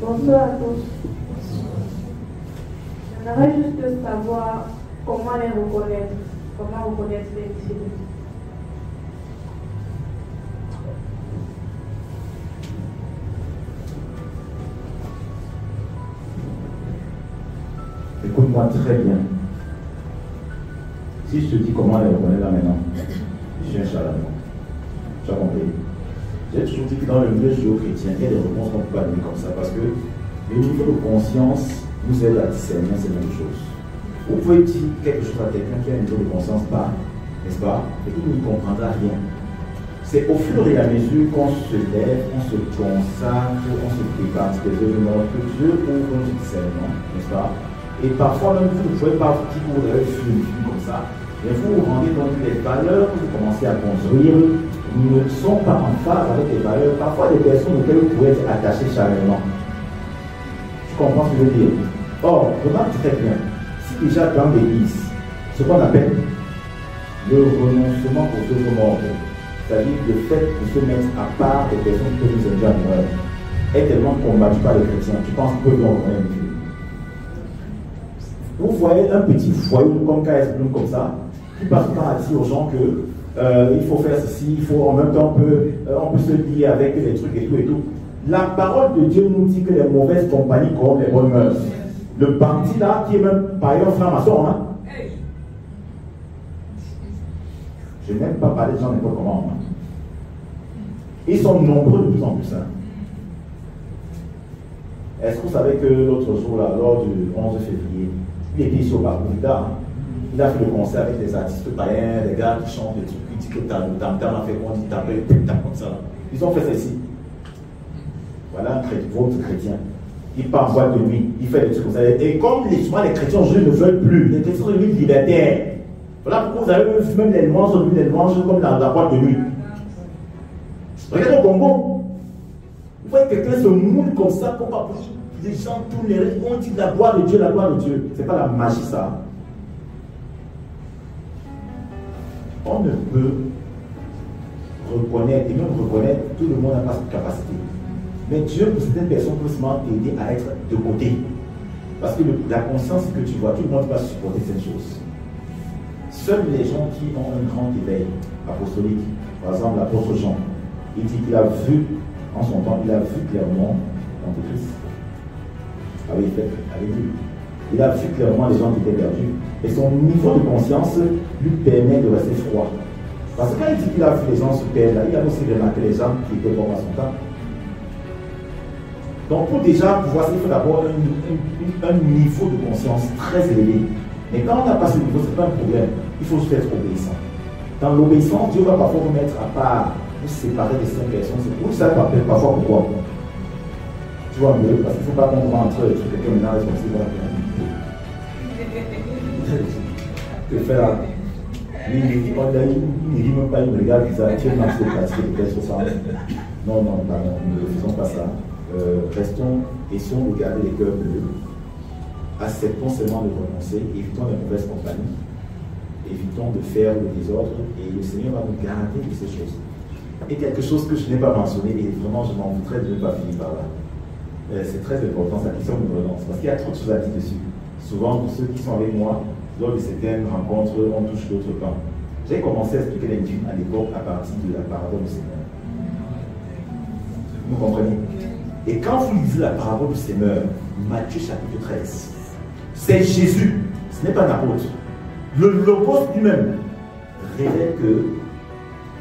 Bonsoir à tous. J'aimerais juste savoir comment les reconnaître, comment reconnaître les disciples. Écoute-moi très bien. Si je te dis comment les reconnaître là maintenant, je suis un charlatan. Tu as compris? J'ai toujours dit que dans le milieu judéo-chrétien, il y a des réponses qu'on ne peut pas donner comme ça parce que le niveau de conscience nous aide à discerner ces mêmes choses. Vous pouvez dire quelque chose à quelqu'un qui a un niveau de conscience bas, n'est-ce pas? Et il ne comprendra rien. C'est au fur et à mesure qu'on se lève, on se consacre, on se prépare des événements que Dieu ouvre notre discernement, n'est-ce pas? Et parfois même vous ne pouvez pas vous dire que vous avez fait une vie comme ça, mais vous vous rendez compte que les valeurs que vous commencez à construire ne sont pas en phase avec les valeurs, parfois des personnes auxquelles vous pouvez être attaché charnellement. Tu comprends ce que je veux dire? Or, remarque très bien, si déjà dans l'église, ce qu'on appelle le renoncement aux œuvres mortes, c'est-à-dire le fait de se mettre à part des personnes que nous envoient à Noël, est tellement combattu par les chrétiens, tu penses que nous reconnaître Dieu. Vous voyez un petit foyer comme KS Bloom comme ça, qui passe le temps à dire aux gens que il faut faire ceci, il faut en même temps on peut se lier avec les trucs et tout et tout. La parole de Dieu nous dit que les mauvaises compagnies corrompent les bonnes mœurs. Le bandit là, qui est même par ailleurs franc-maçon, hein? Je n'ai même pas parlé de gens n'importe comment. Hein? Ils sont nombreux de plus en plus. Hein? Est-ce que vous savez que l'autre jour, là, lors du 11 février, il était ici au Barbouvida, hein? Il a fait le concert avec des artistes païens, des gars qui chantent des trucs, qui disent que tam tam a fait qu'on dit taper, tam comme ça. Ils ont fait ceci. Voilà votre chrétien. Il part en boîte de nuit, il fait des trucs comme ça. Et comme les chrétiens aujourd'hui ne veulent plus, les chrétiens sont devenus libertaires. Voilà pourquoi vous avez vu même les noirs sont devenus des noirs comme dans la boîte de nuit. Regardez au Congo. Vous voyez quelqu'un se moule comme ça, pour pas les gens tournent les règles, on dit la gloire de Dieu, la gloire de Dieu. C'est pas la magie ça. On ne peut reconnaître, et même reconnaître, tout le monde n'a pas cette capacité. Mais Dieu, pour certaines personnes, peut seulement t'aider à être de côté. Parce que la conscience que tu vois, tout le monde ne peut pas supporter cette chose. Seuls les gens qui ont un grand éveil apostolique, par exemple l'apôtre Jean, il dit qu'il a vu, en son temps, il a vu clairement l'Antéchrist. Ah oui, avec lui. Il a vu clairement les gens qui étaient perdus. Et son niveau de conscience lui permet de rester froid. Parce que quand il dit qu'il a vu les gens se perdre, il a aussi remarqué les gens qui étaient bons à son temps. Donc pour déjà pouvoir, il faut d'abord un niveau de conscience très élevé. Mais quand on n'a pas ce niveau, ce n'est pas un problème. Il faut juste être obéissant. Dans l'obéissance, Dieu va parfois vous mettre à part, vous séparer de certaines personnes. Vous savez parfois pourquoi. Tu vois mieux, parce qu'il ne faut pas qu'on entre quelqu'un maintenant responsable. Que faire? Il ne dit même pas, il me regarde, il dit, tu es dans ce pratique, peut-être ça. Non, pardon, ne faisons pas ça. Restons, essayons de garder les cœurs bleus. Acceptons seulement de renoncer, évitons les mauvaises compagnies, évitons de faire le désordre, et le Seigneur va nous garder de ces choses. Et quelque chose que je n'ai pas mentionné, et vraiment je m'en voudrais de ne pas finir par là. C'est très important, cette question de relance, parce qu'il y a trop de choses à dire dessus. Souvent, pour ceux qui sont avec moi, lors de certaines rencontres, on touche d'autres plans. J'ai commencé à expliquer l'individu à l'époque à partir de la parabole du Seigneur. Vous comprenez? Et quand vous lisez la parabole du Seigneur, Matthieu chapitre 13, c'est Jésus, ce n'est pas un apôtre. Le logos lui-même révèle que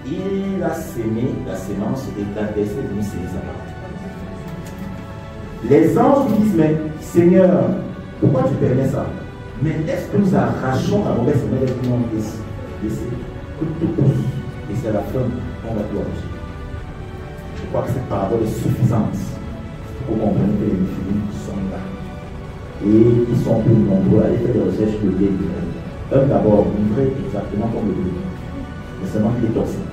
il a sémé la sémence et la verset est venu sémer sa parole. Les anges lui disent, mais Seigneur, pourquoi tu permets ça? Mais est-ce que nous arrachons la mauvaise semence de notre laisser que tout pousse. Et c'est à la fin qu'on va tout arranger. Je crois que cette parabole est suffisante pour comprendre que les Néphilim sont là. Et ils sont plus nombreux à aller faire des recherches de liens livrés. Un d'abord livré exactement comme le bleu. Mais seulement qu'il est toxique.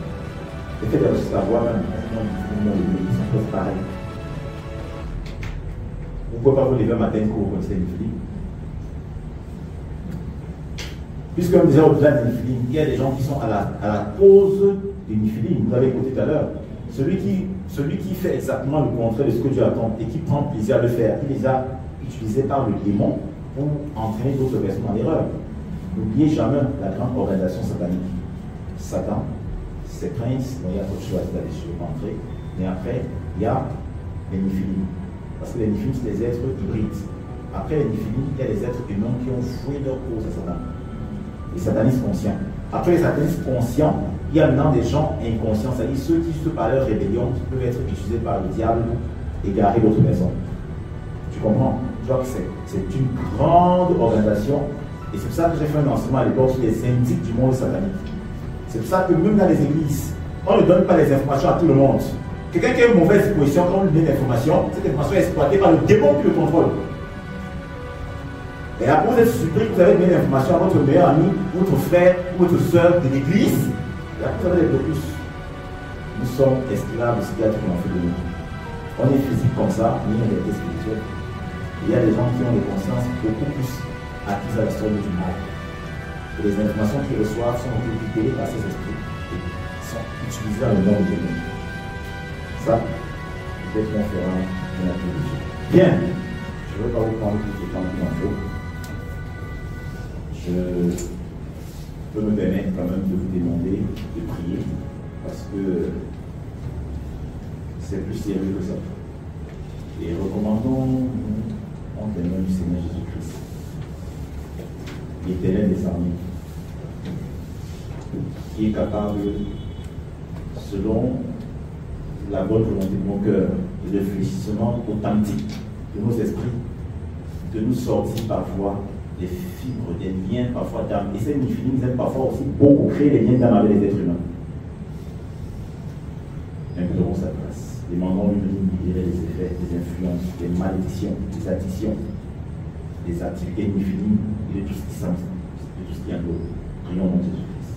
Le fait de savoir même ils sont tous pareils. Vous ne pouvez pas vous lever un matin pour vous connaître les Néphilim. Puisque comme disait au-delà des Néphilim, il y a des gens qui sont à la cause des Néphilim. Vous l'avez écouté tout à l'heure. Celui qui fait exactement le contraire de ce que Dieu attend et qui prend plaisir à le faire, il les a utilisés par le démon pour entraîner d'autres personnes en erreur. N'oubliez jamais la grande organisation satanique. Satan, ses princes, il y a d'autres choses à rentrer, mais après, il y a les Néphilim. Parce que les Néphilim, c'est des êtres hybrides. Après les Néphilim, il y a des êtres humains qui ont voué leur cause à Satan. Les satanistes conscients. Après les satanistes conscients, il y a maintenant des gens inconscients, c'est-à-dire ceux qui, juste par leur rébellion, peuvent être utilisés par le diable et garer d'autres personnes. Tu comprends? Je vois que c'est une grande organisation. Et c'est pour ça que j'ai fait un enseignement à l'époque sur les syndics du monde satanique. C'est pour ça que même dans les églises, on ne donne pas les informations à tout le monde. Quelqu'un qui a une mauvaise position, quand on lui donne l'information, cette information est exploitée par le démon qui le contrôle. Et après, vous êtes surpris que vous avez donné l'information à votre meilleur ami, votre frère, votre soeur de l'église. Et après, vous avez des blocus. Nous sommes esclaves de ce qu'il y a qui ont fait de nous. On est physique comme ça, mais on est spirituel. Il y a des gens qui ont des consciences beaucoup plus acquises à la somme du mal. Et les informations qu'ils reçoivent sont récupérées par ces esprits et sont utilisées dans le nom de Dieu. Ça, peut-être qu'on fera une introduction. Bien, je ne vais pas vous prendre tout le temps qu'il en faut. Je peux me permettre quand même de vous demander de prier parce que c'est plus sérieux que ça. Et recommandons en témoin du Seigneur Jésus-Christ, l'Éternel des armées, qui est capable, selon la bonne volonté de mon cœur, le réfléchissement authentique de nos esprits, de nous sortir parfois des fibres, des liens parfois d'âme. Et ces Néphilim aiment parfois aussi beaucoup créer des liens d'âme avec les êtres humains. Implorons sa grâce. Demandons-lui de nous libérer des effets, des influences, des malédictions, des addictions, des activités Néphilim et de tout ce qui englobe. Prions au nom de Jésus-Christ.